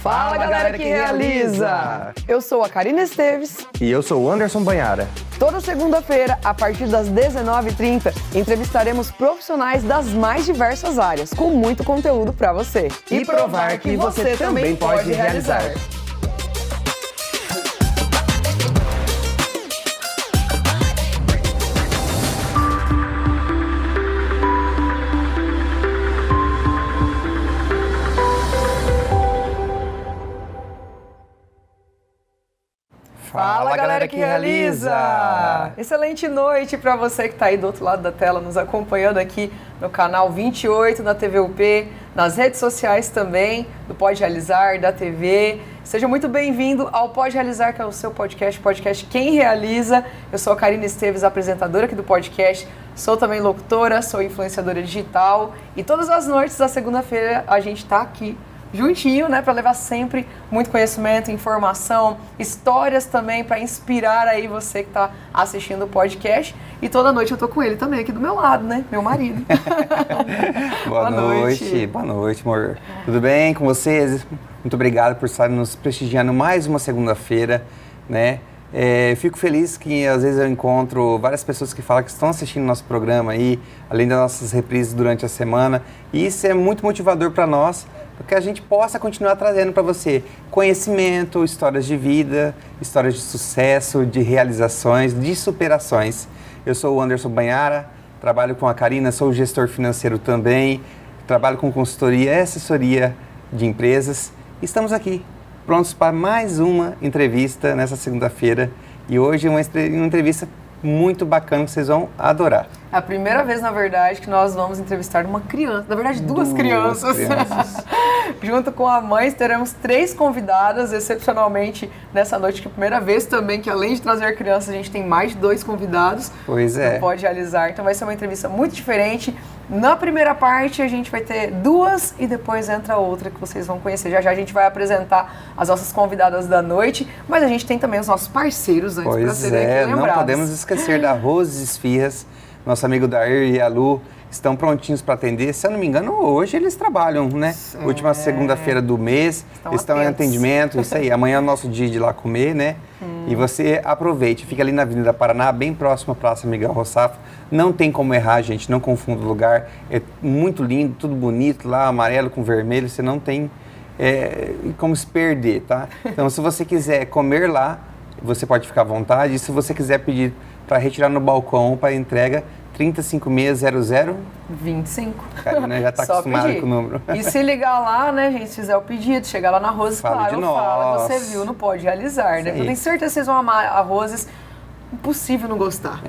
Fala, galera que realiza! Eu sou a Karina Esteves. E eu sou o Anderson Banhara. Toda segunda-feira, a partir das 19h30, entrevistaremos profissionais das mais diversas áreas, com muito conteúdo para você. E provar que você também pode realizar. Fala, galera que realiza! Excelente noite para você que está aí do outro lado da tela, nos acompanhando aqui no canal 28 da TVUP, nas redes sociais também, do Pode Realizar, da TV. Seja muito bem-vindo ao Pode Realizar, que é o seu podcast Quem Realiza. Eu sou a Karina Esteves, apresentadora aqui do podcast, sou também locutora, sou influenciadora digital e todas as noites da segunda-feira a gente está aqui juntinho, né, para levar sempre muito conhecimento, informação, histórias também para inspirar aí você que está assistindo o podcast. E toda noite eu tô com ele também aqui do meu lado, né, meu marido. Boa noite, amor. Tudo bem com vocês? Muito obrigado por estarem nos prestigiando mais uma segunda-feira, né? Fico feliz que às vezes eu encontro várias pessoas que falam que estão assistindo nosso programa aí, além das nossas reprises durante a semana, e isso é muito motivador para nós, para que a gente possa continuar trazendo para você conhecimento, histórias de vida, histórias de sucesso, de realizações, de superações. Eu sou o Anderson Banhara, trabalho com a Karina, sou gestor financeiro também, trabalho com consultoria e assessoria de empresas. Estamos aqui, prontos para mais uma entrevista nessa segunda-feira. E hoje é uma entrevista muito bacana que vocês vão adorar. É a primeira vez, na verdade, que nós vamos entrevistar uma criança. Na verdade, duas crianças. Junto com a mãe, teremos 3 convidadas, excepcionalmente nessa noite, que é a primeira vez também que, além de trazer crianças, a gente tem mais de 2 convidados. Pois é. Pode realizar. Então vai ser uma entrevista muito diferente. Na primeira parte, a gente vai ter 2 e depois entra outra que vocês vão conhecer. Já já a gente vai apresentar as nossas convidadas da noite, mas a gente tem também os nossos parceiros antes para serem aqui lembrados. Não podemos esquecer da Rose Esfirras. Nosso amigo Dair e a Lu estão prontinhos para atender. Se eu não me engano, hoje eles trabalham, né? Última segunda-feira do mês, estão em atendimento, isso aí. Amanhã é o nosso dia de ir lá comer, né? E você aproveite, fica ali na Avenida Paraná, bem próximo à Praça Miguel Rossafo. Não tem como errar, gente, não confunda o lugar. É muito lindo, tudo bonito lá, amarelo com vermelho, você não tem como se perder, tá? Então, se você quiser comer lá, você pode ficar à vontade. E se você quiser pedir para retirar no balcão para entrega, 3560025. Karina já está acostumada com o número. E se ligar lá, né, gente, se fizer o pedido, chegar lá na Roses, fala que você viu, não pode realizar, né? Eu tenho certeza que vocês vão amar a Roses. Impossível não gostar.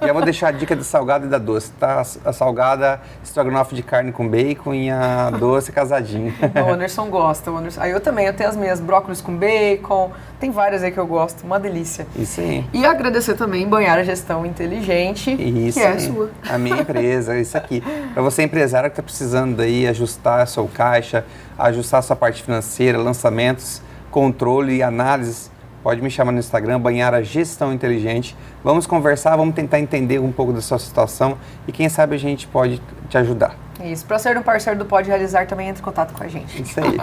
Já vou deixar a dica de salgada e da doce, tá? A salgada, estrogonofe de carne com bacon e a doce casadinho. O Anderson gosta. Aí eu também, eu tenho as minhas brócolis com bacon, tem várias aí que eu gosto, uma delícia. Isso aí. E agradecer também Banhara Gestão Inteligente, isso que é aí. a sua. A minha empresa, isso aqui. Para você empresário que está precisando aí ajustar a sua caixa, ajustar a sua parte financeira, lançamentos, controle e análise, pode me chamar no Instagram, Banhara Gestão Inteligente. Vamos conversar, vamos tentar entender um pouco da sua situação e quem sabe a gente pode te ajudar. Isso, para ser um parceiro do Pode Realizar, também entre em contato com a gente. Isso aí.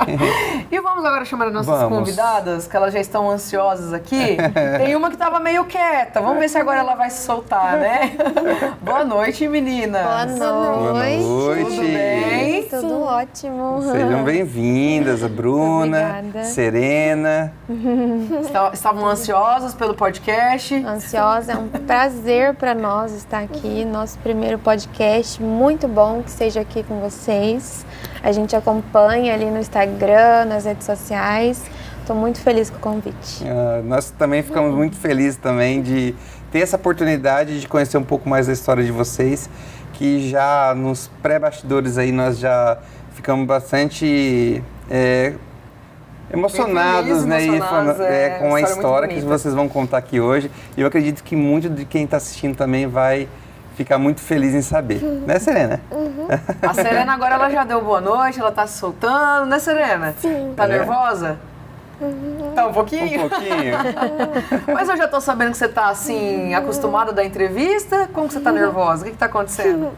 E vamos agora chamar as nossas convidadas, que elas já estão ansiosas aqui. Tem uma que estava meio quieta, vamos ver se agora ela vai se soltar, né? Boa noite, meninas. Boa noite. Boa noite. Tudo bem? Tudo ótimo. Sejam bem-vindas, a Bruna, Serena. Estavam ansiosas pelo podcast? Ansiosa, é um prazer para nós estar aqui, nosso primeiro podcast, muito bom que seja aqui com vocês. A gente acompanha ali no Instagram, nas redes sociais. Estou muito feliz com o convite. Nós também ficamos muito felizes também de ter essa oportunidade de conhecer um pouco mais da história de vocês, que já nos pré-bastidores aí nós já ficamos bastante emocionados, né, com a história que vocês vão contar aqui hoje. E eu acredito que muito de quem está assistindo também vai ficar muito feliz em saber. Né, Serena? A Serena agora ela já deu boa noite, ela tá se soltando, né, Serena? Sim. Tá nervosa? Tá um pouquinho? Um pouquinho. Mas eu já tô sabendo que você tá, assim, acostumada da entrevista. Como que você tá nervosa? O que tá acontecendo?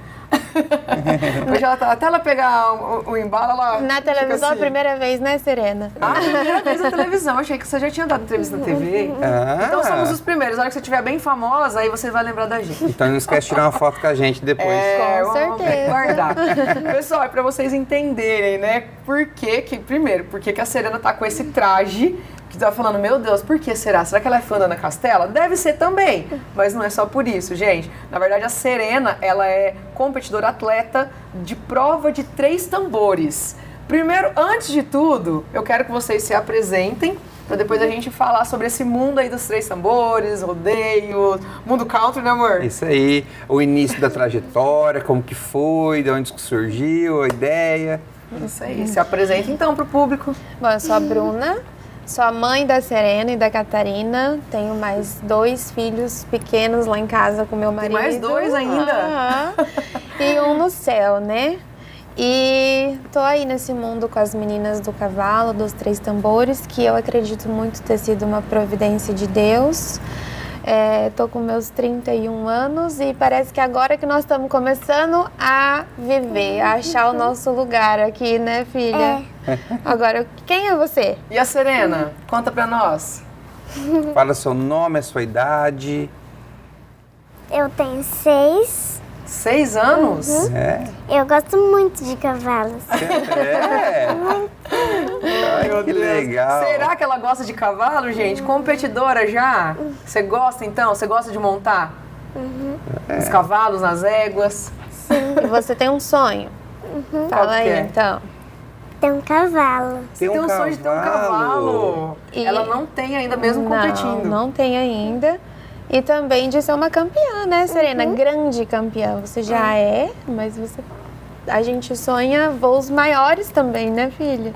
Hoje ela tá, até ela pegar o embalo, ela Na televisão, assim. a primeira vez, né, Serena? Primeira vez na televisão. Achei que você já tinha dado entrevista na TV. Então somos os primeiros. Na hora que você estiver bem famosa, aí você vai lembrar da gente. Então não esquece de tirar uma foto com a gente depois. Com vamos certeza. guardar. Pessoal, é pra vocês entenderem, né? Por que a Serena tá com esse traje que tá falando, meu Deus, por que será? Será que ela é fã da Ana Castela? Deve ser também, mas não é só por isso, gente. Na verdade, a Serena, ela é competidora atleta de prova de 3 tambores. Primeiro, antes de tudo, eu quero que vocês se apresentem, para depois a gente falar sobre esse mundo aí dos 3 tambores, rodeio, mundo country, né, amor? Isso aí, o início da trajetória, como que foi, de onde que surgiu a ideia. Isso aí, se apresenta então pro público. Bom, eu sou a Bruna, sou a mãe da Serena e da Catarina. Tenho mais 2 filhos pequenos lá em casa com meu marido. Tem mais 2 ainda? E um no céu, né? E tô aí nesse mundo com as meninas do cavalo, dos 3 tambores, que eu acredito muito ter sido uma providência de Deus. Tô com meus 31 anos e parece que agora que nós estamos começando a viver, a achar o nosso lugar aqui, né, filha? Agora, quem é você? E a Serena? Conta pra nós. Fala seu nome, a sua idade. Eu tenho 6. 6 anos? Eu gosto muito de cavalos. Ai, que legal. Será que ela gosta de cavalo, gente? Competidora já? Você gosta então? Você gosta de montar? Os cavalos nas éguas? E você tem um sonho? Fala aí, é? então. Tem um cavalo. Você tem um sonho de ter um cavalo. E- Ela não tem ainda mesmo competindo. Não tem ainda. E também de ser uma campeã, né, Serena? Grande campeã. Você já mas a gente sonha voos maiores também, né, filha?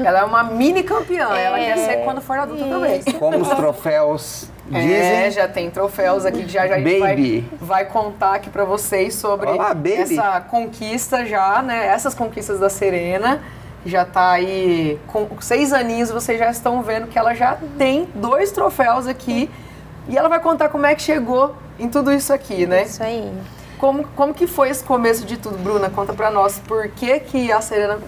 Ela é uma mini campeã. Ela quer ser quando for adulta também. Como os troféus dizem. Já tem troféus aqui que já a gente Baby. vai contar aqui pra vocês sobre Olá, baby. essa conquista já, né? Essas conquistas da Serena. Já tá aí com 6 aninhos, vocês já estão vendo que ela já tem 2 troféus aqui. E ela vai contar como é que chegou em tudo isso aqui, né? Isso aí. Como que foi esse começo de tudo, Bruna? Conta pra nós por que a Serena...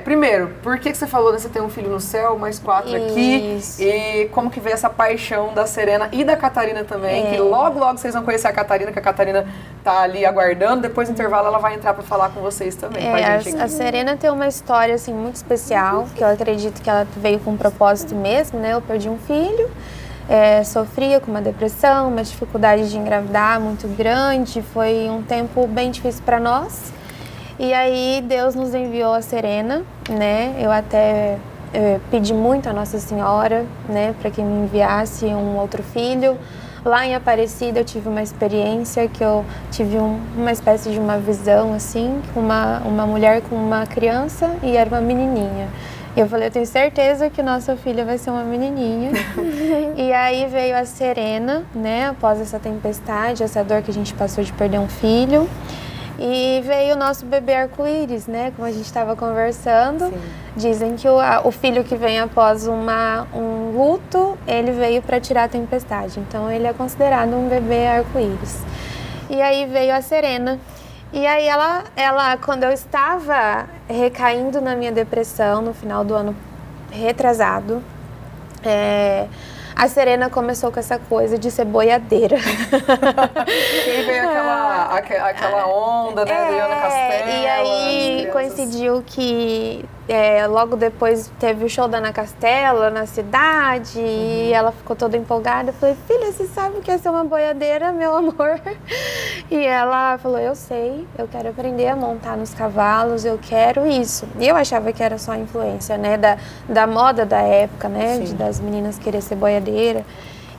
primeiro, por que você falou que você tem um filho no céu, mais 4 aqui? Isso. E como que veio essa paixão da Serena e da Catarina também? Que logo vocês vão conhecer a Catarina, que a Catarina tá ali aguardando. Depois do intervalo ela vai entrar pra falar com vocês também, com a gente aqui. A Serena tem uma história assim, muito especial, que eu acredito que ela veio com um propósito mesmo, né? Eu perdi um filho. Sofria com uma depressão, uma dificuldade de engravidar muito grande, foi um tempo bem difícil para nós. E aí Deus nos enviou a Serena, né? Eu até pedi muito a Nossa Senhora, né, para que me enviasse um outro filho. Lá em Aparecida eu tive uma experiência que eu tive uma espécie de uma visão assim, com uma mulher com uma criança e era uma menininha. E eu falei, eu tenho certeza que nossa filha vai ser uma menininha. E aí veio a Serena, né, após essa tempestade, essa dor que a gente passou de perder um filho. E veio o nosso bebê arco-íris, né, como a gente estava conversando. Sim. Dizem que o filho que vem após um luto, ele veio para tirar a tempestade. Então ele é considerado um bebê arco-íris. E aí veio a Serena. E aí ela, quando eu estava recaindo na minha depressão, no final do ano retrasado, a Serena começou com essa coisa de ser boiadeira. E veio aquela onda, né, da Ana Castela. E aí coincidiu que logo depois teve o show da Ana Castela na cidade e ela ficou toda empolgada. Eu falei, filha, você sabe o que é ser uma boiadeira, meu amor? E ela falou, eu sei, eu quero aprender a montar nos cavalos, eu quero isso. E eu achava que era só influência, né, da moda da época, né, das meninas querer ser boiadeira.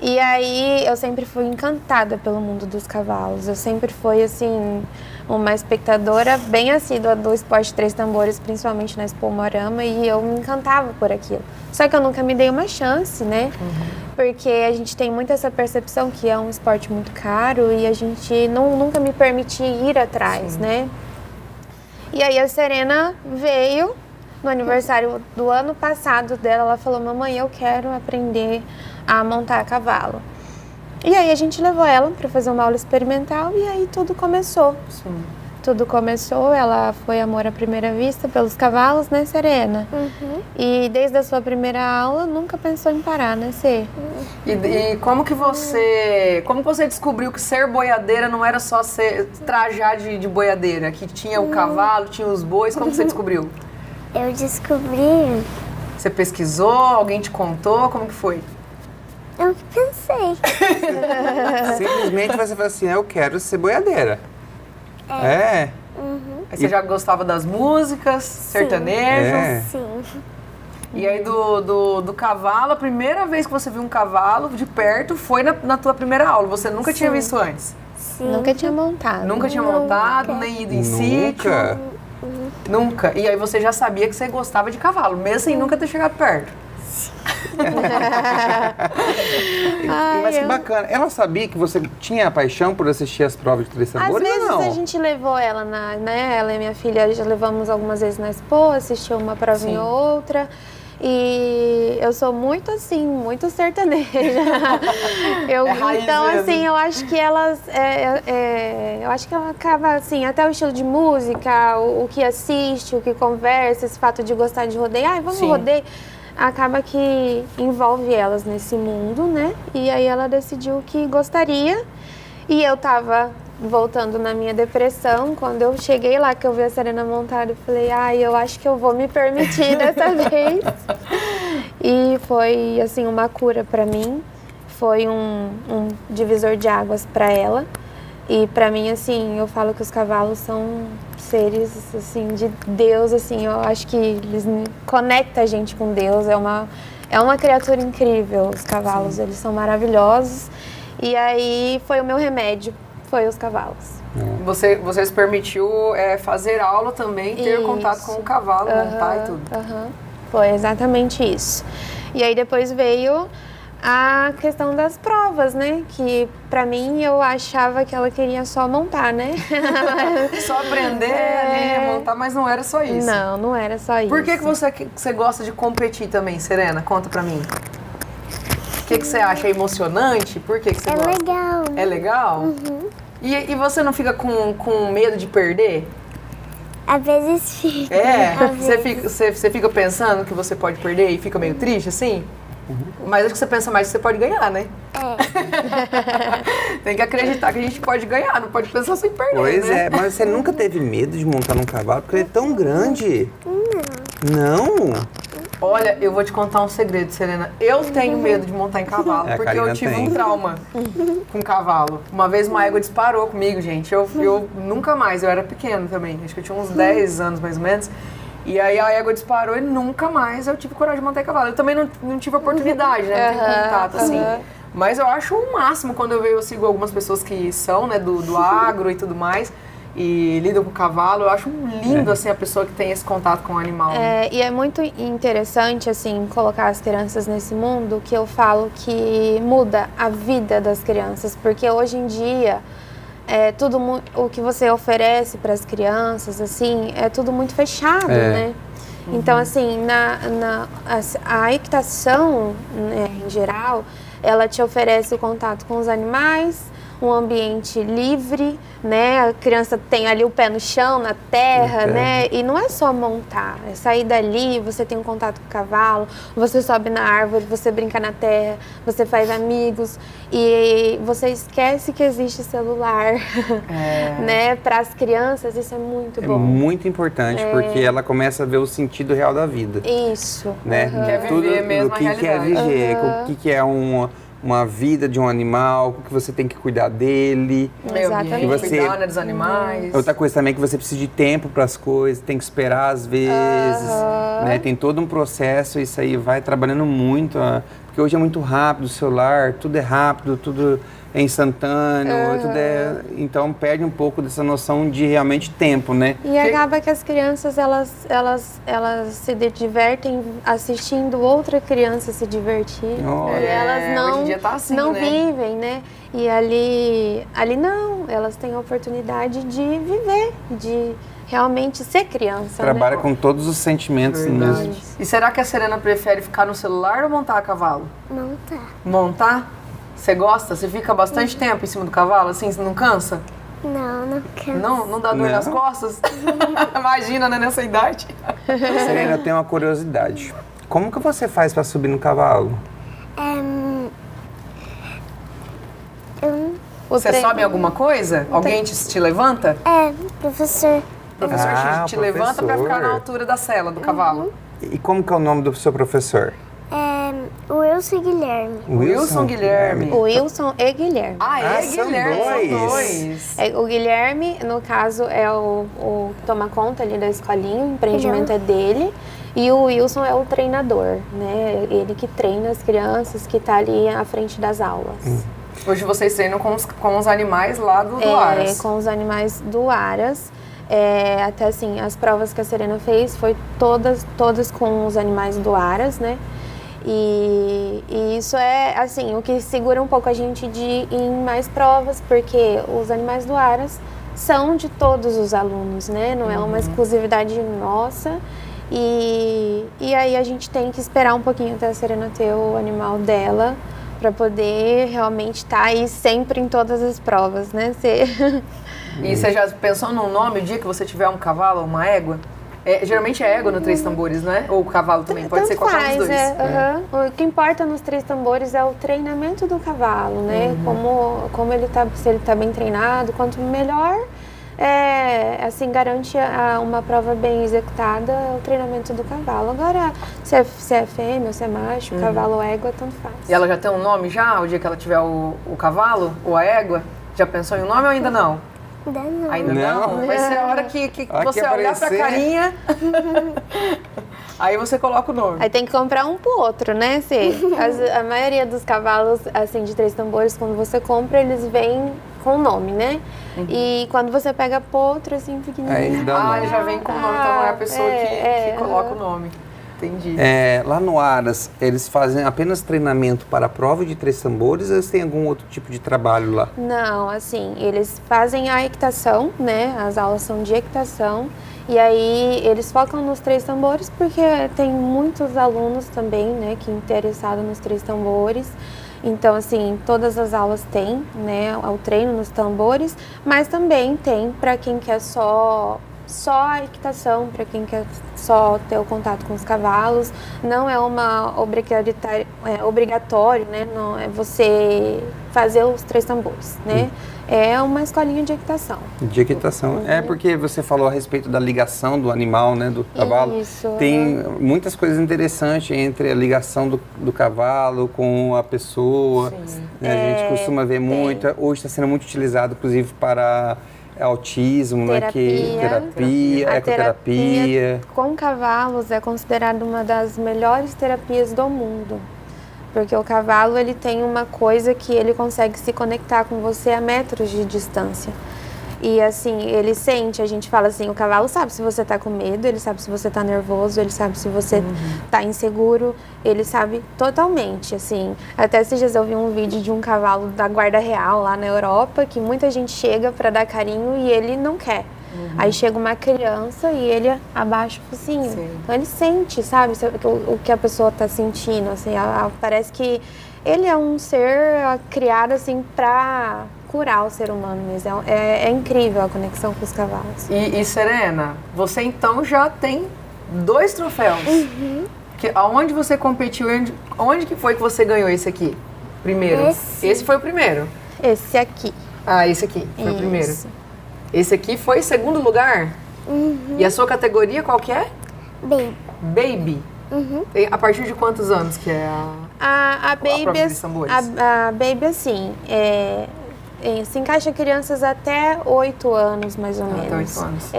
E aí eu sempre fui encantada pelo mundo dos cavalos. Eu sempre fui, assim, uma espectadora bem assídua do esporte 3 tambores, principalmente na Expo Moarama, e eu me encantava por aquilo. Só que eu nunca me dei uma chance, né? Porque a gente tem muito essa percepção que é um esporte muito caro e a gente nunca me permitia ir atrás, né? E aí a Serena veio no aniversário do ano passado dela, ela falou, mamãe, eu quero aprender a montar a cavalo. E aí a gente levou ela para fazer uma aula experimental e aí tudo começou. Sim. tudo começou, ela foi amor à primeira vista pelos cavalos, né, Serena? E desde a sua primeira aula, nunca pensou em parar, né, Cê? E como que você descobriu que ser boiadeira não era só trajar de boiadeira, que tinha o cavalo, tinha os bois, como que você descobriu? Eu descobri, Você pesquisou, alguém te contou, como que foi? eu que pensei. Simplesmente você falou assim, eu quero ser boiadeira. É. Aí você já gostava das músicas, sertanejo? É. Sim. E aí do cavalo, a primeira vez que você viu um cavalo de perto foi na tua primeira aula. Você nunca tinha visto antes? Sim. Nunca tinha montado. Nunca tinha montado, nem ido em sítio? Nunca. E aí você já sabia que você gostava de cavalo, mesmo sem nunca ter chegado perto. Mas que bacana. Ela sabia que você tinha a paixão por assistir as provas de Três Às Sabores ou vezes não? a gente levou ela ela e minha filha, já levamos algumas vezes na Expo, assistiu uma provinha ou outra. E eu sou muito assim, muito sertaneja. Raiz Então, mesmo. assim, eu acho que elas. Eu acho que ela acaba, assim, até o estilo de música, o que assiste, o que conversa, esse fato de gostar de rodeio. Ai, vamos Sim. rodeio. Acaba que envolve elas nesse mundo, né? E aí ela decidiu que gostaria. E eu tava voltando na minha depressão, quando eu cheguei lá, que eu vi a Serena montada, eu falei, eu acho que eu vou me permitir dessa vez. E foi, assim, uma cura pra mim, foi um divisor de águas pra ela. E pra mim, assim, eu falo que os cavalos são seres, assim, de Deus, assim, eu acho que eles conectam a gente com Deus, é uma criatura incrível, os cavalos, eles são maravilhosos. E aí foi o meu remédio, foi os cavalos. Você se permitiu fazer aula também, ter Isso. contato com o cavalo, montar e tudo. Foi exatamente isso. E aí depois veio a questão das provas, né? Que pra mim eu achava que ela queria só montar, né? Só aprender a montar, mas não era só isso. Não era só isso. Por que você gosta de competir também, Serena? Conta pra mim. O que você acha? É emocionante? Por que você É gosta? legal. É legal? E você não fica com medo de perder? Às vezes fica. Às vezes. Você fica pensando que você pode perder e fica meio triste, assim? Mas acho que você pensa mais que você pode ganhar, né? Tem que acreditar que a gente pode ganhar, não pode pensar sem perder, Pois né? é, mas você nunca teve medo de montar num cavalo? Porque ele é tão grande. Não? Olha, eu vou te contar um segredo, Serena. Eu tenho medo de montar em cavalo, A porque eu Karina tive tem. um trauma com cavalo. Uma vez uma égua disparou comigo, gente. Eu nunca mais, eu era pequeno também. Acho que eu tinha uns 10 anos, mais ou menos. E aí a égua disparou e nunca mais eu tive coragem de montar em cavalo. Eu também não tive oportunidade, né? Não tenho contato, assim. Mas eu acho o máximo quando eu sigo algumas pessoas que são, né, do agro e tudo mais. E lidam com o cavalo, eu acho lindo, assim, a pessoa que tem esse contato com o animal. né? E é muito interessante, assim, colocar as crianças nesse mundo, que eu falo que muda a vida das crianças, porque hoje em dia, o que você oferece para as crianças, assim, é tudo muito fechado, né? Então, assim, a equitação, né, em geral, ela te oferece o contato com os animais, um ambiente livre, né? A criança tem ali o pé no chão, na terra, né? E não é só montar, é sair dali, você tem um contato com o cavalo, você sobe na árvore, você brinca na terra, você faz amigos e você esquece que existe celular, né? Para as crianças isso é muito bom. É muito importante, porque ela começa a ver o sentido real da vida. Isso. Né? Quer viver mesmo o que a é realidade. viver, o que é uma vida de um animal, que você tem que cuidar dele. Meio ambiente, Você- cuidar, né, dos animais. Outra coisa também é que você precisa de tempo para as coisas, tem que esperar às vezes, né? Tem todo um processo, isso aí vai trabalhando muito, porque hoje é muito rápido o celular, tudo é rápido, tudo é instantâneo, então perde um pouco dessa noção de realmente tempo, né? E acaba que as crianças, elas se divertem assistindo outra criança se divertir. Olha. E elas hoje em dia tá assim, não né? vivem, né? E ali não, elas têm a oportunidade de viver, de realmente ser criança, Trabalha né? com todos os sentimentos Verdade. mesmo. E será que a Serena prefere ficar no celular ou montar a cavalo? Montar. Montar? Você gosta? Você fica bastante tempo em cima do cavalo, assim, você não cansa? Não cansa. Não dá dor nas costas? Imagina, né, nessa idade. Serena, eu tenho uma curiosidade. Como que você faz para subir no cavalo? Você sobe em alguma coisa? Alguém te levanta? Professor. O professor te levanta para ficar na altura da sela do cavalo. E como que é o nome do seu professor? Wilson Guilherme. Wilson Guilherme. Wilson e Guilherme. São Guilherme. dois. O Guilherme, no caso, é o toma conta ali da escolinha, o empreendimento é dele. E o Wilson é o treinador, né? Ele que treina as crianças, que está ali à frente das aulas. Hoje vocês treinam com os animais lá do Aras. Com os animais do Aras. Até assim, as provas que a Serena fez foi todas com os animais do Aras, né? E isso é, assim, o que segura um pouco a gente de ir em mais provas, porque os animais do Aras são de todos os alunos, né? Não é uma exclusividade nossa. E aí a gente tem que esperar um pouquinho até a Serena ter o animal dela para poder realmente estar aí sempre em todas as provas, né? E você já pensou num nome o dia que você tiver um cavalo ou uma égua? Geralmente é égua no Três Tambores, não é? Ou o cavalo também, pode ser qualquer dos dois. O que importa nos Três Tambores é o treinamento do cavalo, né? Como ele tá, se ele está bem treinado, quanto melhor, assim, garante uma prova bem executada o treinamento do cavalo. Agora, se é fêmea ou se é macho, cavalo ou égua, tanto faz. E ela já tem um nome já, o dia que ela tiver o cavalo ou a égua? Já pensou em um nome ou ainda não? Ainda não? Vai ser a hora que você olhar pra carinha, aí você coloca o nome. Aí tem que comprar um pro outro, né, Cê? A maioria dos cavalos, assim, de Três Tambores, quando você compra, eles vêm com o nome, né? E quando você pega pro outro, assim, pequenininho... Já vem com o nome, então não é a pessoa que coloca o nome. Entendi. Lá no Aras, eles fazem apenas treinamento para a prova de Três Tambores ou eles têm algum outro tipo de trabalho lá? Não, assim, eles fazem a equitação, né? As aulas são de equitação. E aí eles focam nos Três Tambores porque tem muitos alunos também, né? Que interessados nos Três Tambores. Então, assim, todas as aulas têm, né? O treino nos tambores, mas também tem para quem quer só a equitação, para quem quer só ter o contato com os cavalos. Não é uma obrigatório, né? Não é você fazer os Três Tambores, né? É uma escolinha de equitação. De equitação. É porque você falou a respeito da ligação do animal, né? Do cavalo. Isso. Tem muitas coisas interessantes entre a ligação do cavalo com a pessoa. Né? A gente costuma ver muito. Hoje está sendo muito utilizado, inclusive, para autismo, terapia, ecoterapia. Com cavalos é considerada uma das melhores terapias do mundo. Porque o cavalo, ele tem uma coisa que ele consegue se conectar com você a metros de distância. E assim, ele sente, a gente fala assim, o cavalo sabe se você tá com medo, ele sabe se você tá nervoso, ele sabe se você tá inseguro, ele sabe totalmente, assim. Até esses dias eu vi um vídeo de um cavalo da guarda real lá na Europa, que muita gente chega para dar carinho e ele não quer. Aí chega uma criança e ele abaixa o focinho. Então ele sente, sabe, o que a pessoa tá sentindo, assim, parece que ele é um ser criado assim para curar o ser humano mesmo. É incrível a conexão com os cavalos. E Serena, você então já tem 2 troféus. Aonde você competiu? Onde que foi que você ganhou esse aqui? Primeiro? Esse foi o primeiro? Esse aqui. Esse aqui foi o primeiro. Esse aqui foi segundo lugar? E a sua categoria qual que é? Baby. Baby? A partir de quantos anos que é a Baby? Prova de tambores? A Baby, assim, se encaixa crianças até 8 anos, mais ou menos. Até 8 anos.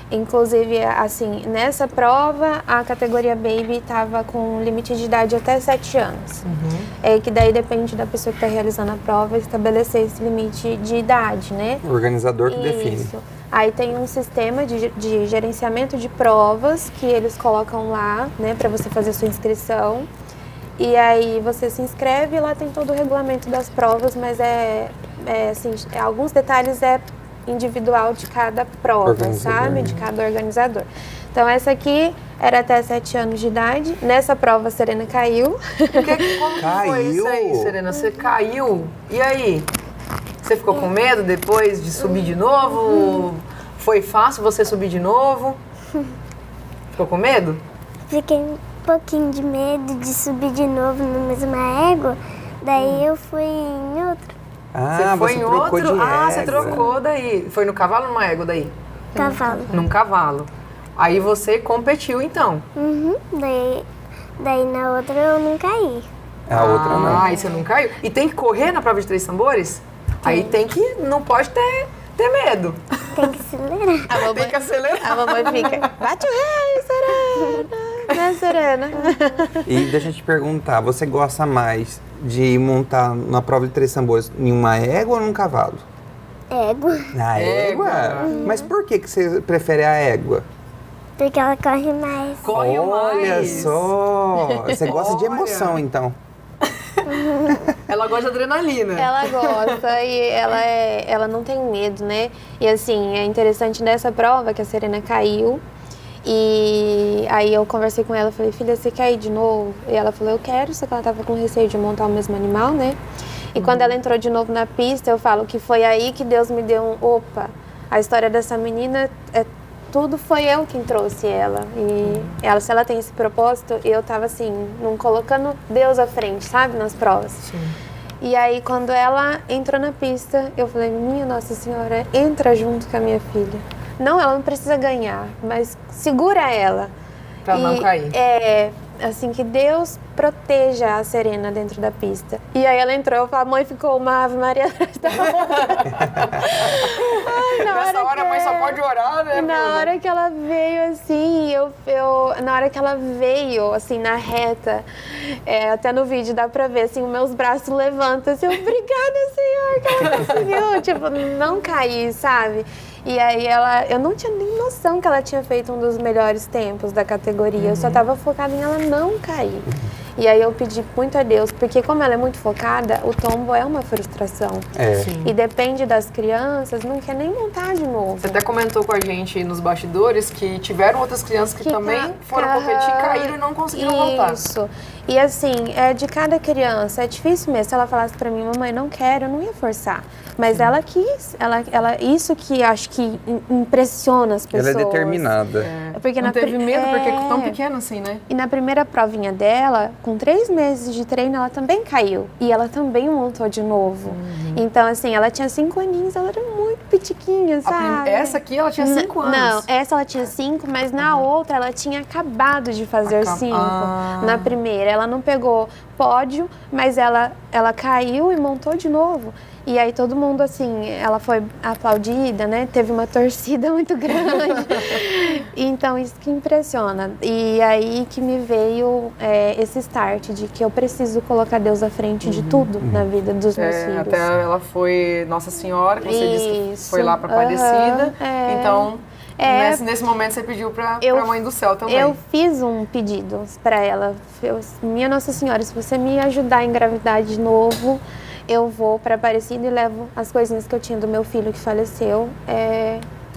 Inclusive, assim, nessa prova, a categoria Baby estava com limite de idade até 7 anos. Que daí depende da pessoa que está realizando a prova estabelecer esse limite de idade, né? O organizador que define. Aí tem um sistema de gerenciamento de provas que eles colocam lá, né, para você fazer sua inscrição. E aí você se inscreve e lá tem todo o regulamento das provas, mas assim, alguns detalhes individual de cada prova, sabe? De cada organizador. Então, essa aqui era até 7 anos de idade. Nessa prova, a Serena caiu. Como foi isso aí, Serena? Você caiu? E aí? Você ficou com medo depois de subir de novo? Foi fácil você subir de novo? Ficou com medo? Fiquei um pouquinho de medo de subir de novo na mesma égua. Daí eu fui em outro Ah, você trocou de égua. Ah, você trocou daí. Foi no cavalo ou numa égua daí? cavalo. Num cavalo. Aí você competiu então? Daí na outra eu não caí. A outra não. Aí você não caiu. E tem que correr na prova de 3 tambores? Aí tem que, não pode ter medo. Tem que acelerar. Tem que acelerar. A mamãe fica, bate o rei, Serena, né, Serena? E deixa eu te perguntar, você gosta mais de montar na prova de 3 tambores em uma égua ou num cavalo? Égua. Na égua? Mas por que você prefere a égua? Porque ela corre mais. Corre Olha mais. só! Você gosta de Olha. emoção, então. Ela gosta de adrenalina. Ela gosta e ela não tem medo, né? E assim, é interessante nessa prova que a Serena caiu. E aí eu conversei com ela, falei, filha, você quer ir de novo? E ela falou, eu quero, só que ela tava com receio de montar o mesmo animal, né? E quando ela entrou de novo na pista, eu falo que foi aí que Deus me deu opa, a história dessa menina, tudo foi eu quem trouxe ela. E ela, se ela tem esse propósito, eu tava assim, não colocando Deus à frente, sabe, nas provas. Sim. E aí, quando ela entrou na pista, eu falei, minha Nossa Senhora, entra junto com a minha filha. Não, ela não precisa ganhar, mas segura ela. Pra não cair. Assim, que Deus proteja a Serena dentro da pista. E aí ela entrou, a mãe ficou uma Ave Maria atrás da outra. Ai, Nessa hora a mãe só pode orar, né? Na hora que ela veio, assim, na hora que ela veio, assim, na reta, até no vídeo dá pra ver, assim, os meus braços levantam, assim, obrigada, Senhor, que ela conseguiu, tipo, não cair, sabe? E aí eu não tinha nem noção que ela tinha feito um dos melhores tempos da categoria, eu só tava focada em ela não cair. E aí eu pedi muito a Deus, porque como ela é muito focada, o tombo é uma frustração. Sim. E depende das crianças, não quer nem montar de novo. Você até comentou com a gente nos bastidores que tiveram outras crianças que também foram competir, caíram e não conseguiram voltar. Isso. E assim, é de cada criança, é difícil mesmo. Se ela falasse pra mim, mamãe, não quero, eu não ia forçar. Mas ela quis, isso que acho que impressiona as pessoas. Ela é determinada. Porque não teve medo, porque é tão pequena assim, né? E na primeira provinha dela, com 3 meses de treino, ela também caiu. E ela também montou de novo. Então, assim, ela tinha 5 aninhos, ela era muito pitiquinha, sabe? Essa aqui, ela tinha 5 anos. Não, essa ela tinha 5, mas na outra ela tinha acabado de fazer 5. Na primeira, ela não pegou pódio, mas ela caiu e montou de novo. E aí todo mundo, assim, ela foi aplaudida, né? Teve uma torcida muito grande. Então, isso que impressiona. E aí que me veio esse start de que eu preciso colocar Deus à frente de tudo na vida dos meus filhos. Até ela foi Nossa Senhora, que você disse que foi lá para Aparecida. Então, nesse momento você pediu para a Mãe do Céu também. Eu fiz um pedido para ela. Minha Nossa Senhora, se você me ajudar a engravidar de novo, eu vou para Aparecida e levo as coisinhas que eu tinha do meu filho que faleceu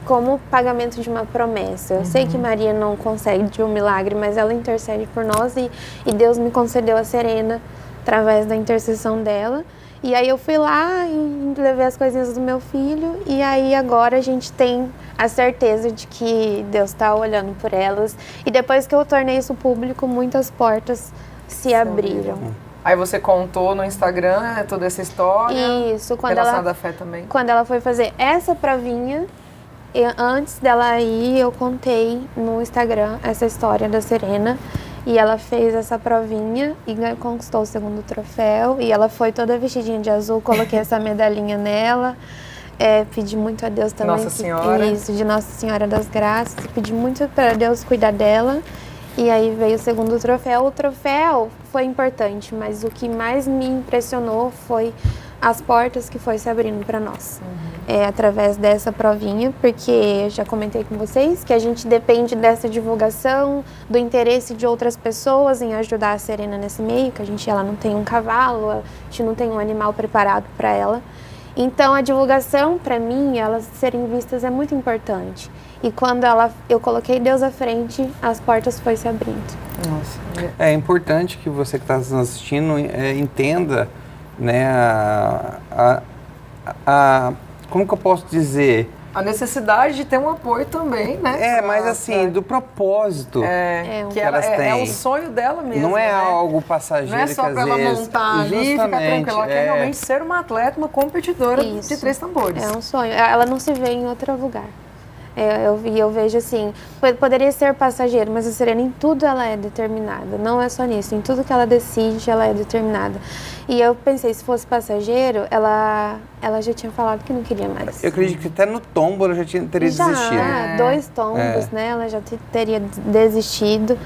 como pagamento de uma promessa. Eu sei que Maria não consegue de um milagre, mas ela intercede por nós e Deus me concedeu a Serena através da intercessão dela. E aí eu fui lá e levei as coisinhas do meu filho e aí agora a gente tem a certeza de que Deus está olhando por elas. E depois que eu tornei isso público, muitas portas se abriram. Aí você contou no Instagram toda essa história. Isso, relacionada à fé também. Quando ela foi fazer essa provinha, antes dela ir, eu contei no Instagram essa história da Serena. E ela fez essa provinha e conquistou o 2º troféu. E ela foi toda vestidinha de azul, coloquei essa medalhinha nela. Pedi muito a Deus também. Nossa Senhora. Isso, de Nossa Senhora das Graças. Pedi muito para Deus cuidar dela. E aí veio o 2º troféu. O troféu foi importante, mas o que mais me impressionou foi as portas que foi se abrindo para nós. Através dessa provinha, porque eu já comentei com vocês que a gente depende dessa divulgação, do interesse de outras pessoas em ajudar a Serena nesse meio, que ela não tem um cavalo, a gente não tem um animal preparado para ela. Então a divulgação, para mim, elas serem vistas é muito importante. E quando eu coloquei Deus à frente, as portas foi se abrindo. Nossa. É importante que você que está nos assistindo entenda, né, como que eu posso dizer? A necessidade de ter um apoio também, né? Mas assim, do propósito que elas têm. É o sonho dela mesmo. Não é né? algo passageiro. Não é só para ela montar ali e ficar tranquila. Ela quer realmente ser uma atleta, uma competidora de 3 tambores. É um sonho. Ela não se vê em outro lugar. Eu vejo assim, poderia ser passageiro, mas a Serena em tudo ela é determinada, não é só nisso, em tudo que ela decide ela é determinada. E eu pensei, se fosse passageiro, ela já tinha falado que não queria mais. Eu acredito que até no tombo ela já teria desistido. 2 tombos, né, ela já teria desistido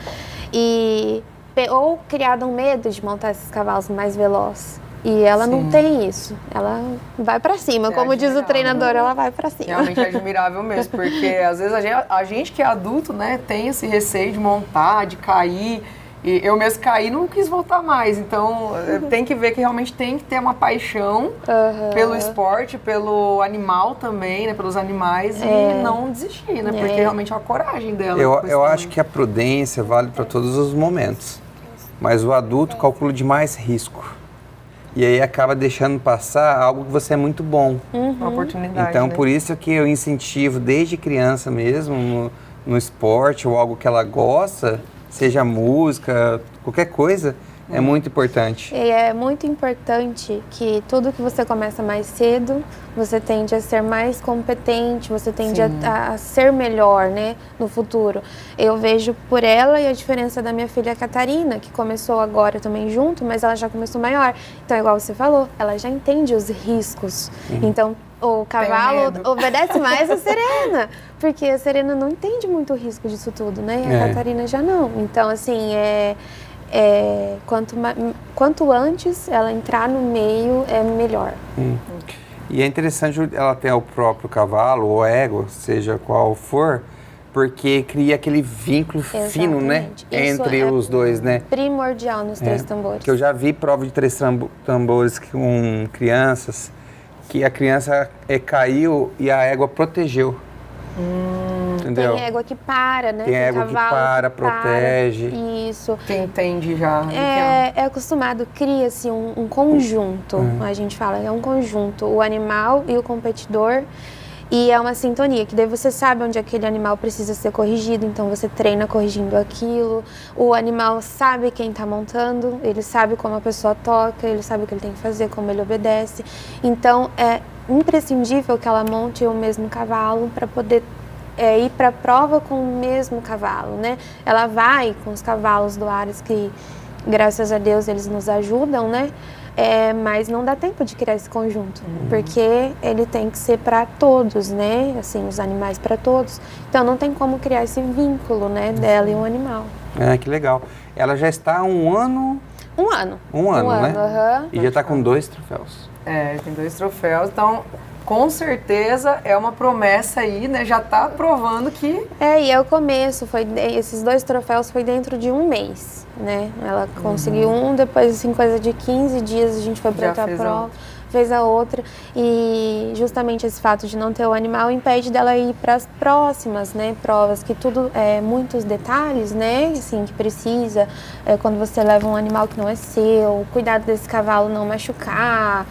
ou criado um medo de montar esses cavalos mais velozes. E ela não tem isso, ela vai pra cima, como diz o treinador, ela vai pra cima. Realmente é admirável mesmo, porque às vezes a gente que é adulto, né, tem esse receio de montar, de cair. E eu mesmo caí e não quis voltar mais, então tem que ver que realmente tem que ter uma paixão pelo esporte, pelo animal também, né, pelos animais e não desistir, né, porque realmente é a coragem dela. Eu acho que a prudência vale para todos os momentos, mas o adulto calcula de mais risco. E aí acaba deixando passar algo que você é muito bom. Uma oportunidade, então, né? por isso que eu incentivo desde criança mesmo, no esporte ou algo que ela gosta, seja música, qualquer coisa, é muito importante. E é muito importante que tudo que você começa mais cedo, você tende a ser mais competente, você tende a ser melhor, né, no futuro. Eu vejo por ela e a diferença da minha filha Catarina, que começou agora também junto, mas ela já começou maior. Então, igual você falou, ela já entende os riscos. Então, o cavalo obedece mais a Serena, porque a Serena não entende muito o risco disso tudo, né? E a Catarina já não. Então, assim, quanto antes ela entrar no meio, é melhor. E é interessante ela ter o próprio cavalo, ou égua, seja qual for, porque cria aquele vínculo fino, né? Entre os dois, né? Primordial nos 3 tambores. Que eu já vi prova de 3 tambores com crianças, que a criança caiu e a égua protegeu. Entendeu? Tem égua que para, né? Tem égua que para, protege. Isso. Quem entende já. É acostumado, cria-se um conjunto, a gente fala, é um conjunto, o animal e o competidor, e é uma sintonia, que daí você sabe onde aquele animal precisa ser corrigido, então você treina corrigindo aquilo, o animal sabe quem está montando, ele sabe como a pessoa toca, ele sabe o que ele tem que fazer, como ele obedece, então é imprescindível que ela monte o mesmo cavalo para poder ir para a prova com o mesmo cavalo, né? Ela vai com os cavalos do Aras, que graças a Deus eles nos ajudam, né? Mas não dá tempo de criar esse conjunto, porque ele tem que ser para todos, né? Assim, os animais para todos. Então não tem como criar esse vínculo, né, dela e um animal. Que legal. Ela já está há 1 ano? 1 ano. Um ano, né? E já está com 2 troféus. Tem 2 troféus, então com certeza é uma promessa aí, né? Já está provando que... E é o começo, esses 2 troféus foi dentro de 1 mês, né? Ela conseguiu depois, assim, coisa de 15 dias a gente foi para outra prova, fez a outra. E justamente esse fato de não ter o animal impede dela ir para as próximas, né, provas, que tudo muitos detalhes, né, assim, que precisa, quando você leva um animal que não é seu, cuidado desse cavalo não machucar,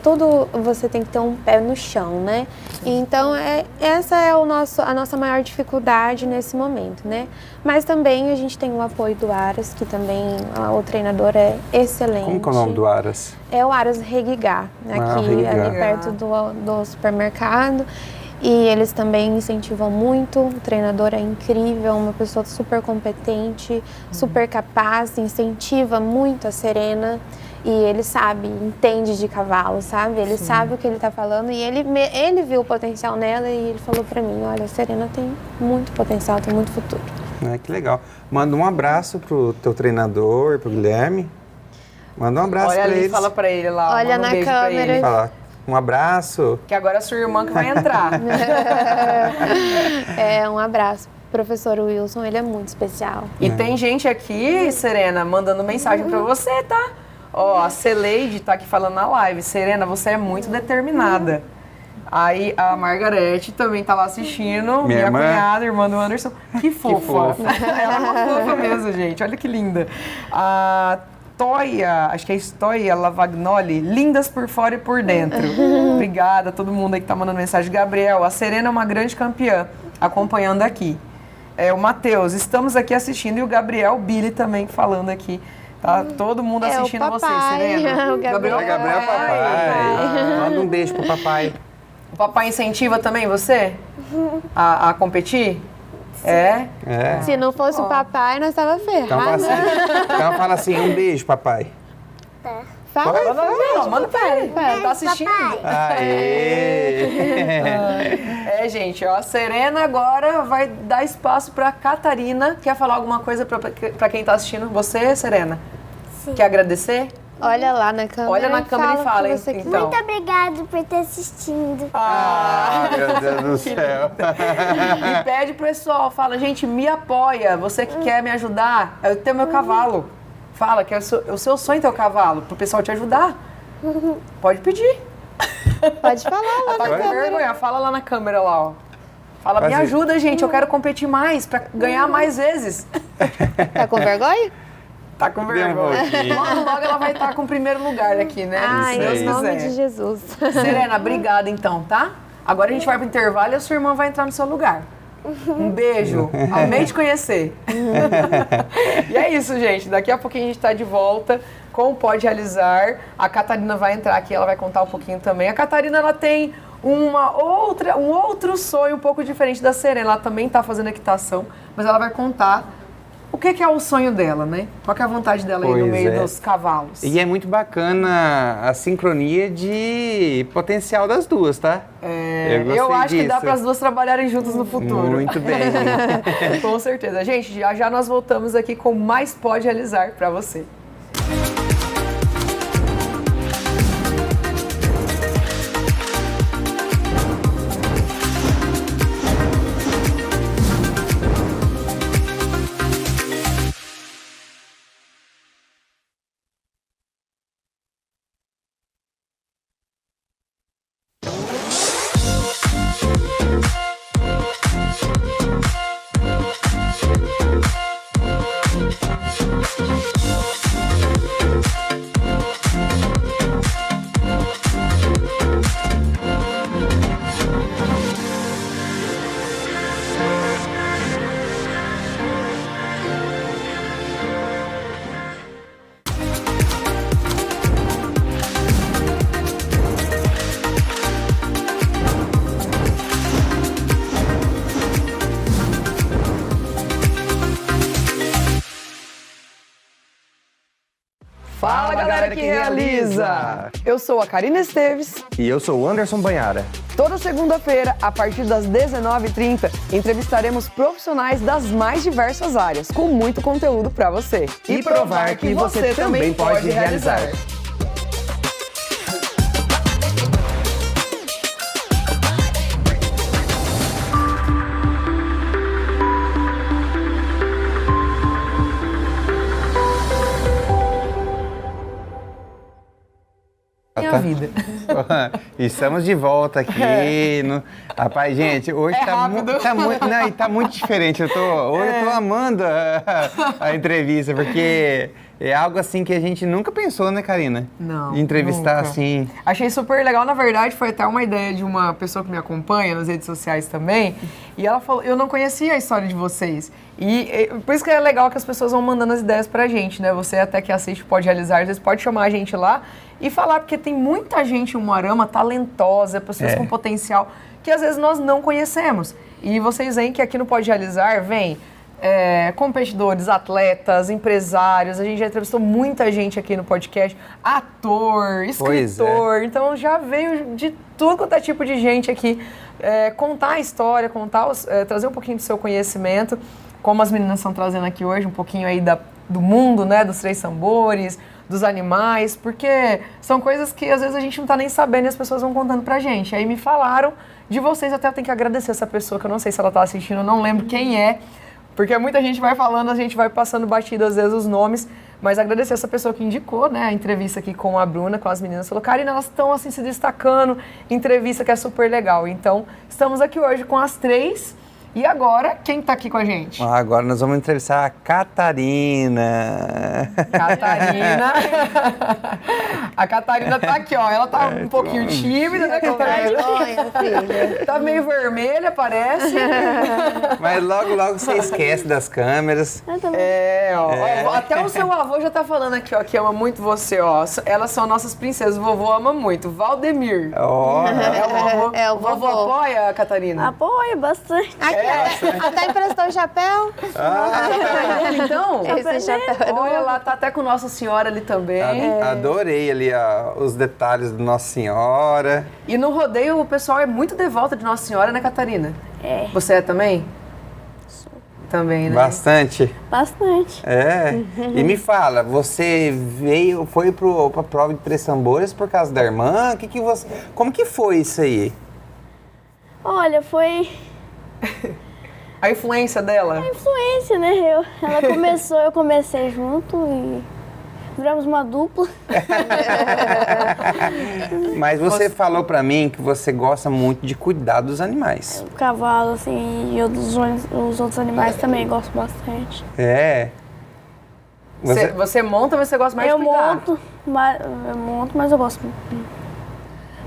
tudo você tem que ter um pé no chão, né? Então, essa é a nossa maior dificuldade nesse momento, né? Mas também a gente tem o apoio do Aras, que também o treinador é excelente. Como que é o nome do Aras? É o Aras Regigá, aqui ali perto do supermercado. E eles também incentivam muito, o treinador é incrível, uma pessoa super competente, super capaz, incentiva muito a Serena. E ele sabe, entende de cavalo, sabe? Ele sabe o que ele tá falando e ele viu o potencial nela e ele falou pra mim, olha, a Serena tem muito potencial, tem muito futuro. Que legal. Manda um abraço pro teu treinador, pro Guilherme. Manda um abraço pra eles. Fala pra ele lá, olha manda na beijo câmera. pra ele. Fala, um abraço. Que agora é a sua irmã que vai entrar. Um abraço. Professor Wilson, ele é muito especial. E tem gente aqui, Serena, mandando mensagem pra você, tá? A Celeide tá aqui falando na live. Serena, você é muito determinada. Aí a Margarete também tá lá assistindo. Minha cunhada, irmã do Anderson. Que fofa. Ela é uma fofa mesmo, gente. Olha que linda. Stoia, acho que é Stoia Lavagnoli, lindas por fora e por dentro. Obrigada a todo mundo aí que tá mandando mensagem. Gabriel, a Serena é uma grande campeã, acompanhando aqui. O Matheus, estamos aqui assistindo, e o Gabriel Billy também falando aqui. Tá todo mundo assistindo o papai, você, Serena. O Gabriel papai. Manda um beijo pro papai. O papai incentiva também você a competir? É? Se não fosse o papai, nós tava ferrados. Então fala assim, um beijo, papai. Fala, Não, manda pra ele. Ele tá assistindo. Aê! Gente, ó, a Serena agora vai dar espaço pra Catarina. Quer falar alguma coisa pra quem tá assistindo? Você, Serena? Sim. Quer agradecer? Olha lá na câmera. Olha na câmera e fala, o que você quiser. então. Muito obrigado por ter assistindo. Meu Deus do céu. E pede pro pessoal, fala, gente, me apoia. Você que quer me ajudar, eu tenho meu cavalo. Fala que é o seu sonho ter o cavalo, pro pessoal te ajudar. Pode pedir. Pode falar lá Tá na com câmera. vergonha, fala lá na câmera lá, ó. Fala, me ajuda, gente, eu quero competir mais, pra ganhar mais vezes. Tá com vergonha? Tá com vergonha. Logo ela vai estar com o primeiro lugar aqui, né? Ai, Se Deus em nome quiser. de Jesus. Serena, obrigada então, tá? Agora a gente vai pro intervalo e a sua irmã vai entrar no seu lugar. Um beijo. Amei te conhecer. E é isso, gente. Daqui a pouquinho a gente tá de volta com o Pode Realizar. A Catarina vai entrar aqui, ela vai contar um pouquinho também. A Catarina, ela tem um outro sonho um pouco diferente da Serena. Ela também tá fazendo equitação, mas ela vai contar o que é o sonho dela, né? Qual que é a vontade dela aí no meio dos cavalos? E é muito bacana a sincronia de potencial das duas, tá? Eu acho que dá para as duas trabalharem juntas no futuro. Muito bem. Com certeza. Gente, já nós voltamos aqui com mais Pode Realizar para você. Fala, galera que realiza! Eu sou a Karina Esteves. E eu sou o Anderson Banhara. Toda segunda-feira, a partir das 19h30, entrevistaremos profissionais das mais diversas áreas, com muito conteúdo para você. E provar que você também pode realizar. Minha vida. Estamos de volta aqui. Rapaz, gente, hoje tá muito diferente. Hoje eu tô amando a entrevista, porque é algo assim que a gente nunca pensou, né, Karina? Não. De entrevistar nunca. assim. Achei super legal. Na verdade, foi até uma ideia de uma pessoa que me acompanha nas redes sociais também. E ela falou, eu não conhecia a história de vocês. E por isso que é legal que as pessoas vão mandando as ideias pra gente, né? Você até que assiste Pode Realizar, às vezes pode chamar a gente lá e falar, porque tem muita gente em Umuarama talentosa, pessoas com potencial, que às vezes nós não conhecemos. E vocês veem que aqui no Pode Realizar vem competidores, atletas, empresários, a gente já entrevistou muita gente aqui no podcast, ator, escritor, então já veio de tudo quanto é tipo de gente aqui contar a história, trazer um pouquinho do seu conhecimento, como as meninas estão trazendo aqui hoje, um pouquinho aí do mundo, né, dos três tambores, dos animais, porque são coisas que às vezes a gente não tá nem sabendo e as pessoas vão contando pra gente. Aí me falaram de vocês, até eu tenho que agradecer essa pessoa, que eu não sei se ela tá assistindo, eu não lembro quem é, porque muita gente vai falando, a gente vai passando batido às vezes os nomes, mas agradecer essa pessoa que indicou, né, a entrevista aqui com a Bruna, com as meninas, falou, Karina, elas estão assim se destacando, entrevista que é super legal. Então, estamos aqui hoje com as três E agora, quem tá aqui com a gente? Agora nós vamos entrevistar a Catarina. Catarina. A Catarina tá aqui, ó. Ela tá um pouquinho tímida, né, Catarina? Filha. Tá meio vermelha, parece. Mas logo, logo você esquece das câmeras. Ó, até o seu avô já tá falando aqui, ó, que ama muito você, ó. Elas são nossas princesas, o vovô ama muito. Valdemir. Ó. É o O vovô vovô. apoia a Catarina? Apoio bastante. Aqui, ó. Até emprestou o chapéu. Então, Esse chapéu é do olha vovô. lá, tá até com Nossa Senhora ali também. Adorei ali os detalhes do Nossa Senhora. E no rodeio o pessoal é muito devoto de Nossa Senhora, né, Catarina? É. Você é também? Também, né? Bastante. Bastante. É. E me fala, você foi pra prova de Três Tambores por causa da irmã? Como que foi isso aí? Olha, foi A influência dela? influência, né? Ela começou, eu comecei junto e viramos uma dupla. Mas você falou pra mim que você gosta muito de cuidar dos animais. O cavalo, assim, e os outros animais também gosto bastante. É. Você monta, mas você gosta mais Eu de cuidar? monto, mas eu gosto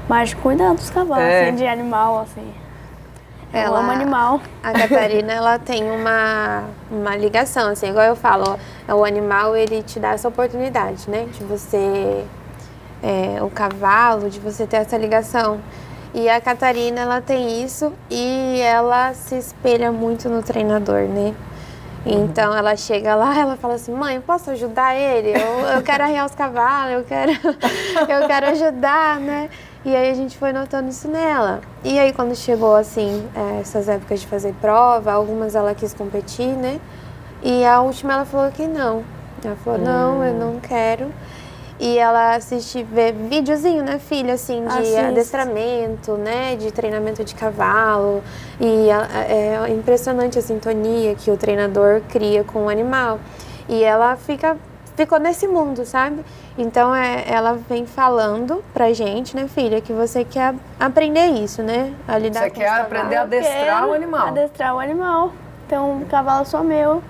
mais de cuidar dos cavalos, É. assim, de animal, assim. Eu Ela- amo animal. A Catarina, ela tem uma ligação, assim, igual eu falo, ó, o animal, ele te dá essa oportunidade, né, de você, o cavalo, de você ter essa ligação. E a Catarina, ela tem isso e ela se espelha muito no treinador, né. Então, ela chega lá, ela fala assim, mãe, posso ajudar ele? Eu quero arrear os cavalos, eu quero ajudar, né. E aí a gente foi notando isso nela. E aí quando chegou, assim, essas épocas de fazer prova, algumas ela quis competir, né? E a última ela falou que não. Ela falou, não, eu não quero. E ela vê videozinho, né, filha, assim, de Assiste. adestramento, né? De treinamento de cavalo. E é impressionante a sintonia que o treinador cria com o animal. E ela ficou nesse mundo, sabe? Então, ela vem falando pra gente, né, filha, que você quer aprender isso, né? A lidar Você com quer os aprender a cavalos. adestrar o animal. Adestrar o animal. Então, um cavalo só meu.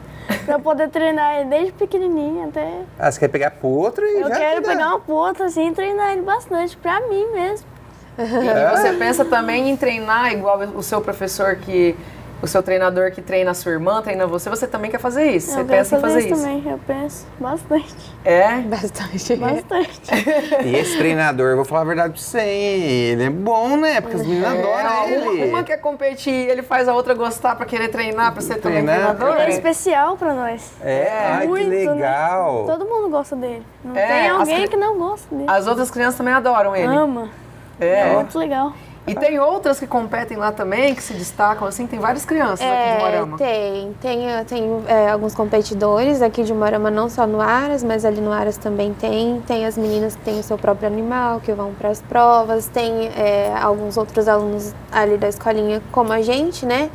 Pra eu poder treinar ele desde pequenininho até... Ah, você quer pegar pro outro e Eu já quero cuidar. pegar uma ponta assim e treinar ele bastante, pra mim mesmo. E você pensa também em treinar igual o seu professor o seu treinador que treina a sua irmã, treina você também quer fazer isso? Você Eu quero pensa em fazer isso? também, eu penso bastante. É? Bastante. Bastante. E esse treinador, eu vou falar a verdade pra você, hein? Ele é bom, né? Porque os meninos adoram ele. Uma quer competir, ele faz a outra gostar pra querer treinar, pra ser também Treinar, treinador. Ele é né? especial pra nós. Ai, Muito, que legal. Né? Todo mundo gosta dele. Não É, tem as alguém cri- que não gosta dele. As outras crianças também adoram ele. Ama. É. É muito legal. E tem outras que competem lá também, que se destacam, assim, tem várias crianças aqui de Moarama. Tem alguns competidores aqui de Moarama, não só no Aras, mas ali no Aras também tem. Tem as meninas que têm o seu próprio animal, que vão para as provas. Tem alguns outros alunos ali da escolinha, como a gente, né?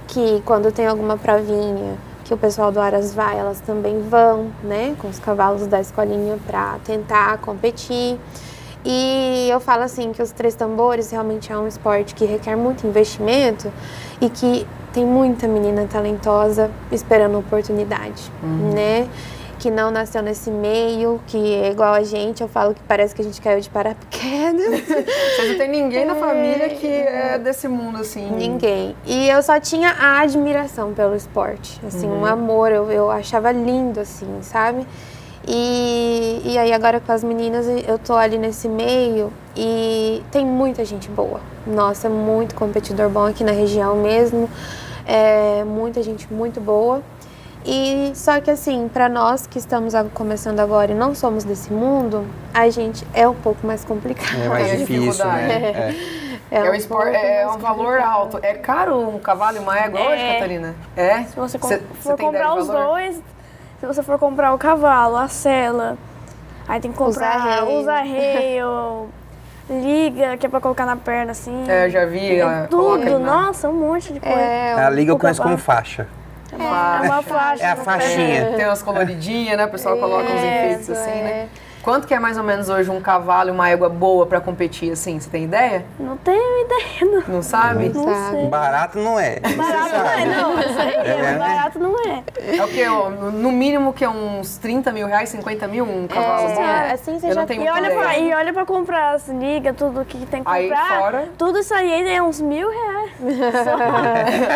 Que quando tem alguma provinha que o pessoal do Aras vai, elas também vão, né? Com os cavalos da escolinha para tentar competir. E eu falo assim que os Três Tambores realmente é um esporte que requer muito investimento e que tem muita menina talentosa esperando oportunidade, né? Que não nasceu nesse meio, que é igual a gente, eu falo que parece que a gente caiu de paraquedas. Vocês não tem ninguém na família que é desse mundo, assim. Ninguém. E eu só tinha a admiração pelo esporte, assim, um amor, eu achava lindo, assim, sabe? E aí agora com as meninas eu tô ali nesse meio e tem muita gente boa. Nossa, muito competidor bom aqui na região mesmo. Muita gente muito boa. E só que assim, para nós que estamos começando agora e não somos desse mundo, a gente é um pouco mais complicado. É mais É difícil, dificuldade. né? É um esporte, é um valor complicado. alto. É caro um cavalo e uma égua hoje, Catarina? É? Se você Cê for tem ideia comprar de os valor? dois, se você for comprar o cavalo, a sela, aí tem que comprar arreios. os arreios, liga, que é pra colocar na perna assim. É, eu já vi. Tem tudo, nossa, um monte de coisa. A liga eu O conheço como cavalo. faixa. É uma faixa. É a faixinha. Tem umas coloridinhas, né? O pessoal coloca uns enfeites assim, né? Quanto que é mais ou menos hoje um cavalo e uma égua boa pra competir, assim? Você tem ideia? Não tenho ideia, não. Não sabe? Não sabe. Barato não é. Barato não é, não. Isso aí né? barato não é. É o quê? No mínimo que é uns 30 mil reais, 50 mil um cavalo bom? Assim você Eu já não tenho E olha, muita ideia. olha pra comprar as ligas, tudo que tem que Aí comprar. fora? Tudo isso aí é uns R$1.000.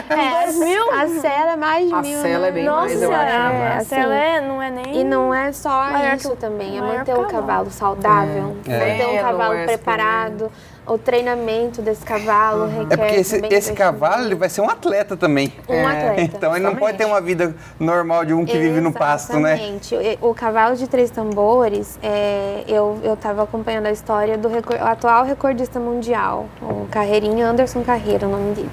É, 2.000? a cela é mais de A 1.000, cela né? é bem Nossa, mais, eu acho. é, a assim, cela não é nem... E não é só Maior isso que o- também, é maior manter o cavalo. cavalo saudável, manter É, um cavalo não é preparado, o treinamento desse cavalo requer É porque esse também cavalo ele vai ser um atleta também. um atleta. Então ele não pode ter uma vida normal de um que vive no pasto, né? Exatamente. O cavalo de 3 tambores, eu estava acompanhando a história do o atual recordista mundial, o carreirinho Anderson Carreira, o nome dele.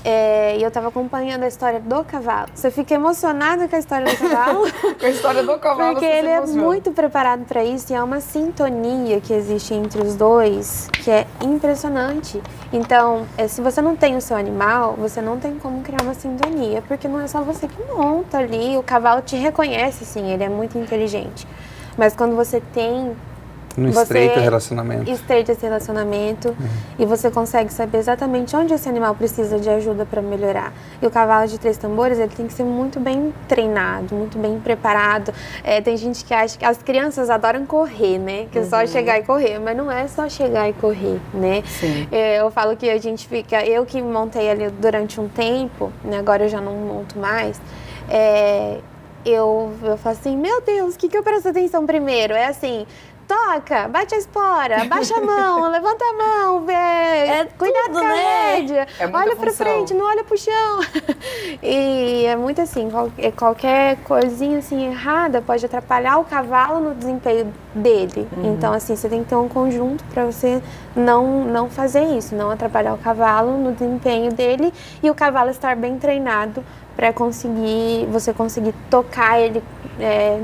E eu estava acompanhando a história do cavalo. Você fica emocionada com a história do cavalo? Com a história do cavalo, Porque você se ele é emociona. muito preparado para isso e é uma sintonia que existe entre os dois que é impressionante. Então, se você não tem o seu animal, você não tem como criar uma sintonia, porque não é só você que monta ali. O cavalo te reconhece, sim, ele é muito inteligente. Mas quando você tem No estreito relacionamento. estreita esse relacionamento e você consegue saber exatamente onde esse animal precisa de ajuda para melhorar. E o cavalo de 3 tambores, ele tem que ser muito bem treinado, muito bem preparado. Tem gente que acha que as crianças adoram correr, né? Que é só chegar e correr, mas não é só chegar e correr, né? Sim. Eu falo que a gente fica... Eu que montei ali durante um tempo, né? Agora eu já não monto mais, eu falo assim, meu Deus, o que eu presto atenção primeiro? É assim... Toca, bate a espora, baixa a mão, levanta a mão, cuidado tudo, com a né? rédea, É muita olha pra função. frente, não olha pro chão. E é muito assim, qualquer coisinha assim errada pode atrapalhar o cavalo no desempenho dele. Então assim, você tem que ter um conjunto para você não fazer isso, não atrapalhar o cavalo no desempenho dele e o cavalo estar bem treinado para você conseguir tocar ele,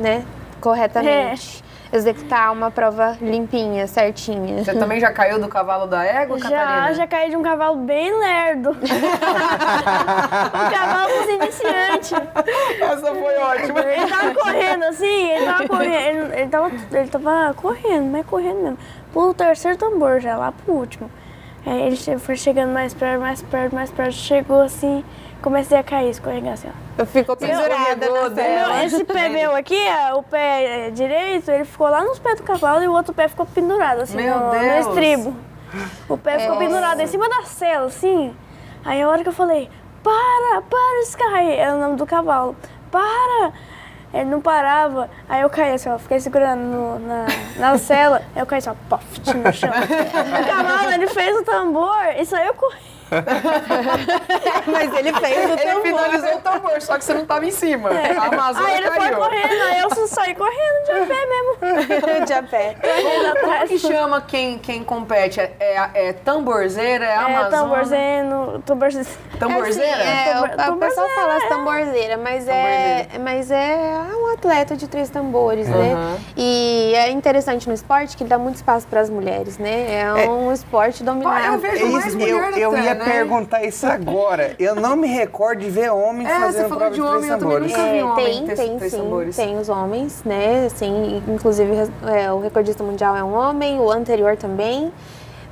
né, corretamente. Executar uma prova limpinha, certinha. Você também já caiu do cavalo da égua, Catarina? Já caí de um cavalo bem lerdo. Um cavalo dos iniciantes. Essa foi ótima. Ele tava correndo assim, ele tava correndo, mas correndo mesmo. Pro terceiro tambor já, lá pro último. Aí ele foi chegando mais perto, chegou assim, comecei a cair, escorregar assim, ó. Ficou pendurada na cela. Esse pé meu aqui, o pé direito, ele ficou lá nos pés do cavalo e o outro pé ficou pendurado, assim, Meu no Deus. estribo. O pé ficou pendurado em cima da sela, assim. Aí a hora que eu falei, para esse carro aí, era o nome do cavalo, para! Ele não parava, aí eu caí assim, ó, fiquei segurando na cela, aí eu caí assim, ó, pof, no chão. O cavalo, ele fez o tambor e saiu correndo. Mas ele fez o Ele tambor. finalizou o tambor, só que você não tava em cima. A Amazônia Aí ele foi caiu. correndo, aí eu só saí correndo de pé mesmo. De a pé. Correndo Como atrás. que chama quem compete? É tamborzeira? É Amazônia? Tamborzeira. Tamborzeira? O pessoal fala as tamborzeira, mas é um atleta de 3 tambores, né? E é interessante no esporte que dá muito espaço para as mulheres, né? É um esporte dominado. Eu vejo mais mulher eu até, ia né? perguntar isso agora. Eu não me recordo de ver homem Você fazendo falou prova de de homem, 3 eu também tambores. nunca vi um homem Tem, ter tem 3 sim, tambores. tem os homens, né? Assim, inclusive o recordista mundial é um homem, o anterior também.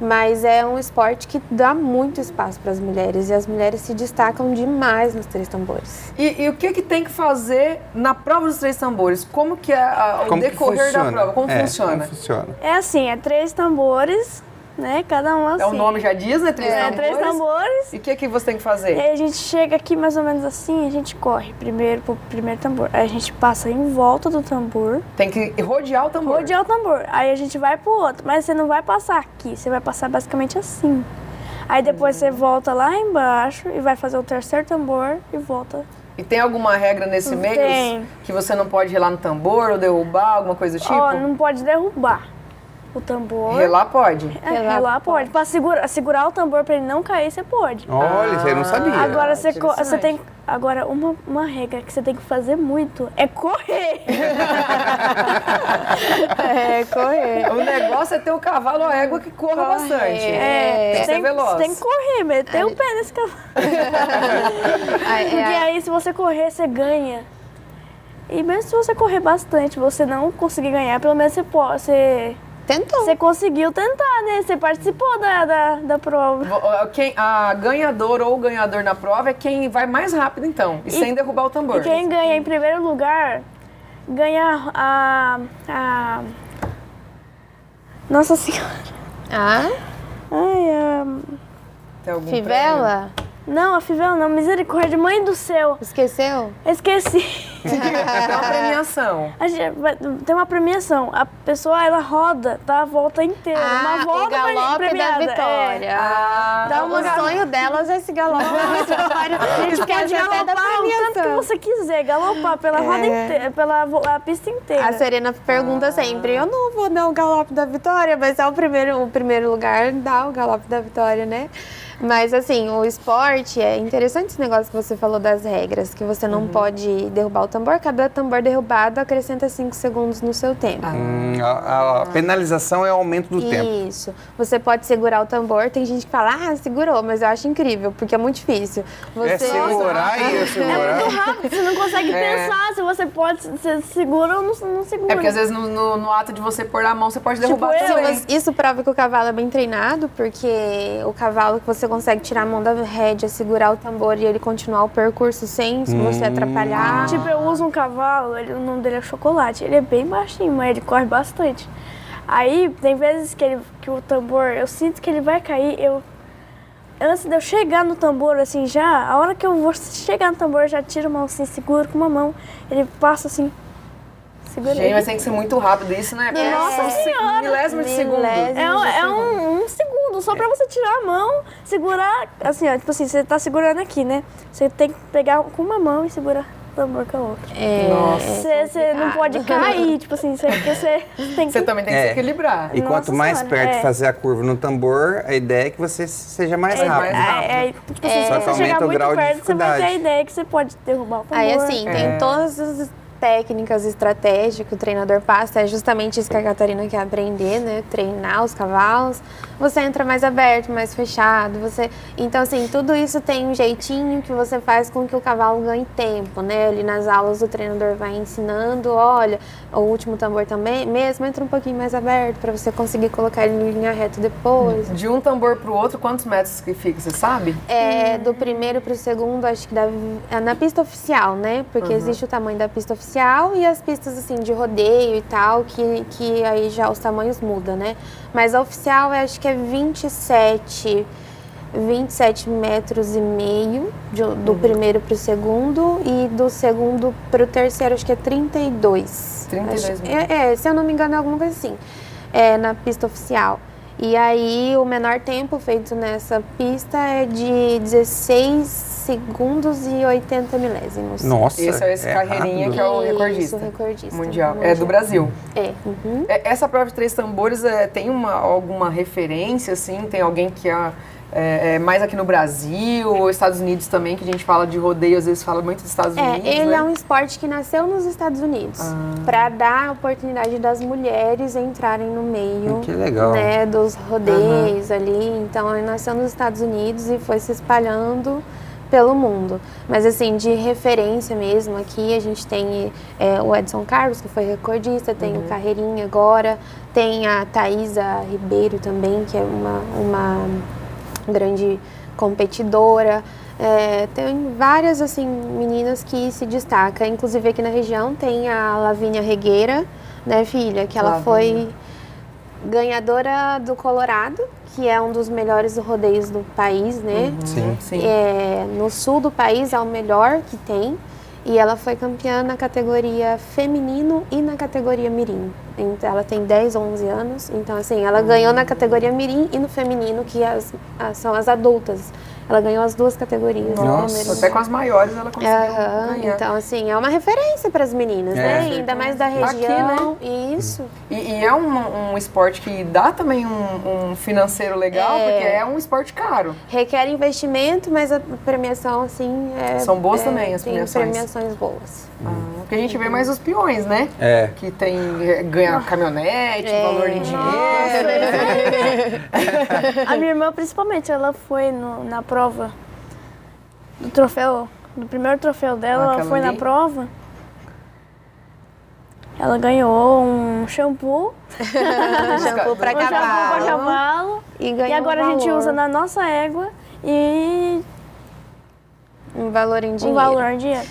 Mas é um esporte que dá muito espaço para as mulheres e as mulheres se destacam demais nos 3 tambores. E o que tem que fazer na prova dos 3 tambores? Como que é o Como que decorrer da funciona? prova? Como funciona? Como funciona? É assim, é 3 tambores, né? Cada um assim. É o nome já diz, né? 3 tambores. 3 tambores. E o que você tem que E fazer? aí a gente chega aqui mais ou menos assim, a gente corre primeiro pro primeiro tambor. Aí a gente passa em volta do tambor, Tem que rodear o tambor. rodear o tambor. Aí a gente vai pro outro, mas você não vai passar aqui, você vai passar basicamente assim. Aí depois você volta lá embaixo e vai fazer o terceiro tambor e volta. E tem alguma regra nesse meio? Tem. Que você não pode relar no tambor ou derrubar, alguma coisa do tipo? Ó, não pode derrubar o tambor. Relar pode. Relar pode. Pra segurar o tambor pra ele não cair, você pode. Olha, isso aí eu não sabia. Agora você interessante. tem. Agora, uma regra que você tem que fazer muito é correr. Correr. O negócio é ter o cavalo ou a égua que corra bastante. Tem que ser veloz. Você tem que correr, meter o pé nesse cavalo. Porque aí, se você correr, você ganha. E mesmo se você correr bastante, você não conseguir ganhar, pelo menos você Tentou. Você conseguiu tentar, né? Você participou da prova. A ganhadora ou o ganhador na prova é quem vai mais rápido, então, e sem derrubar o tambor. E quem ganha em primeiro lugar, ganha a Nossa Senhora. Ah? Ai, Tem algum Fivela? Não, a Fivela não. Misericórdia, mãe do céu. Esqueceu? Esqueci. Tem uma premiação. Tem uma premiação. A pessoa, ela roda, dá a volta inteira. uma volta o galope premiada. da vitória. O sonho delas é esse galope da vitória. A gente pode galopar o tanto que você quiser. Galopar pela roda inteira, a pista inteira. A Serena pergunta sempre, eu não vou dar o galope da vitória, mas é o primeiro lugar dá o galope da vitória, né? Mas assim, o esporte, é interessante esse negócio que você falou das regras, que você não pode derrubar o tambor, cada tambor derrubado acrescenta 5 segundos no seu tempo. A penalização é o aumento do tempo. Isso. Você pode segurar o tambor, tem gente que fala, segurou, mas eu acho incrível, porque é muito difícil. Segurar e segurar. É muito rápido, você não consegue pensar se você pode, se segura ou não segura. É porque às vezes no ato de você pôr a mão, você pode derrubar também. Isso prova que o cavalo é bem treinado, porque o cavalo que você consegue tirar a mão da rédea, segurar o tambor e ele continuar o percurso sem você atrapalhar. Tipo, eu uso um cavalo, o nome dele é Chocolate. Ele é bem baixinho, mas ele corre bastante. Aí, tem vezes que o tambor, eu sinto que ele vai cair, antes de eu chegar no tambor, assim, a hora que eu vou chegar no tambor, eu já tiro a mão assim, seguro com uma mão, ele passa assim, segura. Gente, mas tem que ser muito rápido isso, né? Nossa Senhora! Milésimo de segundo. É um segundo, só pra você tirar a mão, segurar, assim, ó, tipo assim, você tá segurando aqui, né? Você tem que pegar com uma mão e segurar o tambor com a outra. Nossa. Você não pode cair, tipo assim, você tem que... Você também tem que se equilibrar. E quanto mais Senhora, perto fazer a curva no tambor, a ideia é que você seja mais rápido. Tipo assim, se Só que você chegar aumenta o muito grau de perto, você vai ter a dificuldade. ideia que você pode derrubar o tambor. Aí assim, tem todas as técnicas, estratégias que o treinador passa, é justamente isso que a Catarina quer aprender, né? Treinar os cavalos. Você entra mais aberto, mais fechado, Então, assim, tudo isso tem um jeitinho que você faz com que o cavalo ganhe tempo, né? Ali nas aulas o treinador vai ensinando, olha, o último tambor também, mesmo entra um pouquinho mais aberto para você conseguir colocar ele em linha reta depois. De um tambor pro outro, quantos metros que fica, você sabe? Do primeiro pro segundo, acho que é na pista oficial, né? Porque existe o tamanho da pista oficial e as pistas, assim, de rodeio e tal, que aí já os tamanhos mudam, né? Mas a oficial, eu acho que é 27 metros e meio do primeiro pro segundo e do segundo pro terceiro, acho que é 32. 32 metros. Se eu não me engano, é alguma coisa assim, na pista oficial. E aí, o menor tempo feito nessa pista é de 16 segundos e 80 milésimos. Nossa, Esse é esse carreirinha rápido. que é o recordista. Isso, recordista. Mundial. É do Brasil. Uhum. Essa prova de 3 tambores tem alguma referência, assim? Tem alguém que é mais aqui no Brasil, ou Estados Unidos também, que a gente fala de rodeio, às vezes fala muito dos Estados Unidos, ele né? é um esporte que nasceu nos Estados Unidos, para dar a oportunidade das mulheres entrarem no meio, Que legal. né, dos rodeios ali. Então, ele nasceu nos Estados Unidos e foi se espalhando pelo mundo. Mas, assim, de referência mesmo, aqui a gente tem o Edson Carlos, que foi recordista, tem o Carreirinha agora, tem a Thaisa Ribeiro também, que é uma grande competidora. Tem várias, assim, meninas que se destacam. Inclusive, aqui na região tem a Lavínia Regueira, né, filha? Que ela foi ganhadora do Colorado, que é um dos melhores rodeios do país, né? Sim. No sul do país é o melhor que tem. E ela foi campeã na categoria feminino e na categoria mirim. Então, ela tem 10, 11 anos. Então, assim, ela ganhou na categoria mirim e no feminino, que são as adultas. Ela ganhou as duas categorias. Nossa, até com as maiores ela conseguiu ganhar. Então, assim, é uma referência para as meninas, né? Ainda mais da região. Aqui, né? Isso. E é um esporte que dá também um financeiro legal, porque é um esporte caro. Requer investimento, mas a premiação, assim... São boas também as premiações. Tem premiações boas. Porque a gente vê mais os peões, né? Que ganha caminhonete, valor em dinheiro. A minha irmã, principalmente, ela foi na prova do troféu, do primeiro troféu dela, ela foi na prova. ela ganhou um shampoo. Shampoo pra Um shampoo pra cavalo. cavalo. E ganhou E agora um a gente valor. usa na nossa égua e Um valor em um dinheiro. valor em dinheiro.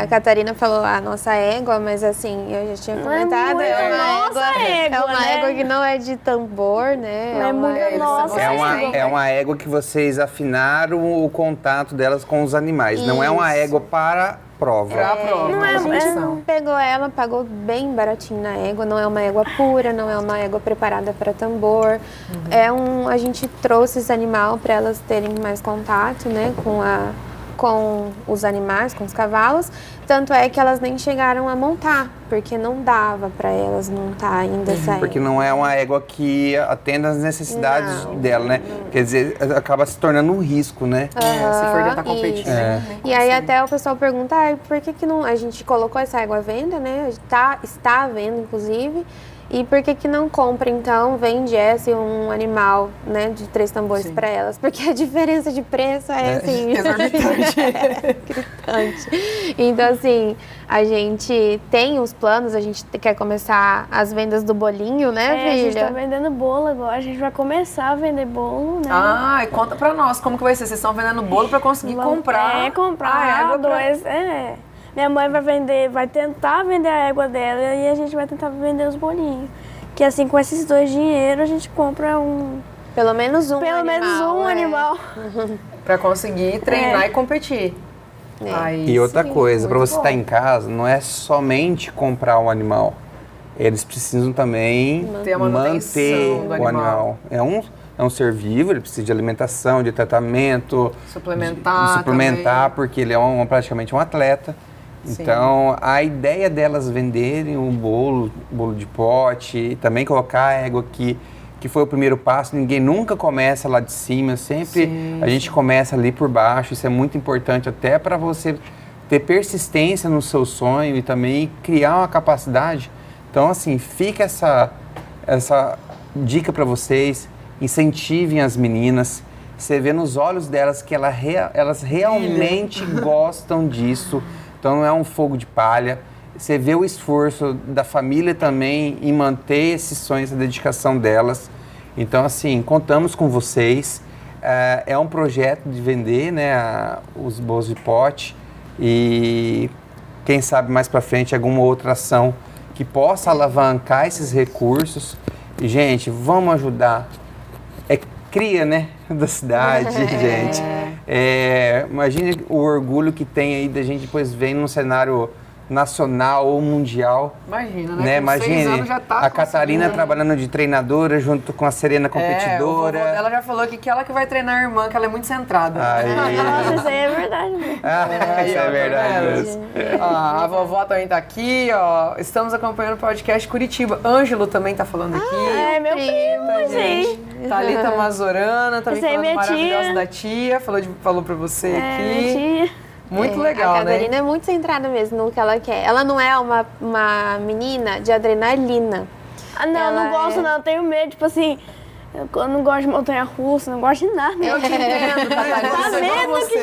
A Catarina falou a nossa égua, mas assim, eu já tinha Não é comentado. muito nossa égua, é uma né? égua que não é de tambor, né? Não é uma muito égua- nossa É uma égua que vocês afinaram o contato delas com os animais. Não é uma Isso. égua para prova. Pra prova. Não é- A gente competição. pegou ela, pagou bem baratinho na égua, não é uma égua pura, não é uma égua preparada para tambor. A gente trouxe esse animal para elas terem mais contato, né, com os animais, com os cavalos. Tanto é que elas nem chegaram a montar, porque não dava para elas montar ainda essa égua. Porque não é uma égua que atenda às necessidades Não, dela, né? Quer dizer, acaba se tornando um risco, né? Se for tentar Isso. competir. E aí até o pessoal pergunta, por que não... A gente colocou essa égua à venda, né? Está à venda, inclusive. E por que não compra, então, vende essa e um animal, né, de 3 tambores Sim. para elas? Porque a diferença de preço é, assim... gritante. Então, assim, a gente tem os planos, a gente quer começar as vendas do bolinho, né, A gente filha? tá vendendo bolo agora, a gente vai começar a vender bolo, né? Ah, e conta pra nós, como que vai ser? Vocês estão vendendo bolo pra conseguir comprar a comprar égua pra... dois. Minha mãe vai tentar vender a égua dela e a gente vai tentar vender os bolinhos. Que assim, com esses 2 dinheiros, a gente compra Pelo menos um pelo animal. menos um é. animal. Pra conseguir treinar e competir. É. Aí, E outra sim, coisa, para muito você bom. estar em casa, não é somente comprar o animal. Eles precisam também Ter a manutenção manter do o animal. animal. É um ser vivo, ele precisa de alimentação, de tratamento, Suplementar porque ele é praticamente um atleta. Sim. Então, a ideia delas venderem o bolo de pote, também colocar a égua aqui, que foi o primeiro passo. Ninguém nunca começa lá de cima, sempre a gente começa ali por baixo. Isso é muito importante até para você ter persistência no seu sonho e também criar uma capacidade. Então, assim, fica essa dica para vocês, incentivem as meninas. Você vê nos olhos delas que elas realmente gostam disso. Então não é um fogo de palha. Você vê o esforço da família também em manter esses sonhos, a dedicação delas. Então, assim, contamos com vocês. É um projeto de vender, né, os bolos de pote. E quem sabe mais para frente alguma outra ação que possa alavancar esses recursos. E, gente, vamos ajudar. É cria, né, da cidade, gente. Imagine o orgulho que tem aí da gente depois ver num cenário nacional ou mundial. Imagina, né? Com 6 Imagine anos já tá a Catarina conseguindo. trabalhando de treinadora junto com a Serena O vovô competidora. dela já falou que ela que vai treinar a irmã, que ela é muito centrada. Aí. Nossa, isso aí é verdade mesmo. Isso é verdade mesmo. A vovó também tá aqui, ó. Estamos acompanhando o podcast Curitiba. Ângelo também tá falando aqui. É meu primo, gente. Thalita Mazorana também Essa aí é falando minha maravilhosa tia. da tia. Falou pra você aqui. Tia. Muito legal, A Catarina né? é muito centrada mesmo no que ela quer. Ela não é uma menina de adrenalina. Ah, não, Ela não gosto não, eu tenho medo, tipo assim, eu não gosto de montanha-russa, não gosto de nada. Eu te entendo, Catarina. Tá sou igual vendo você.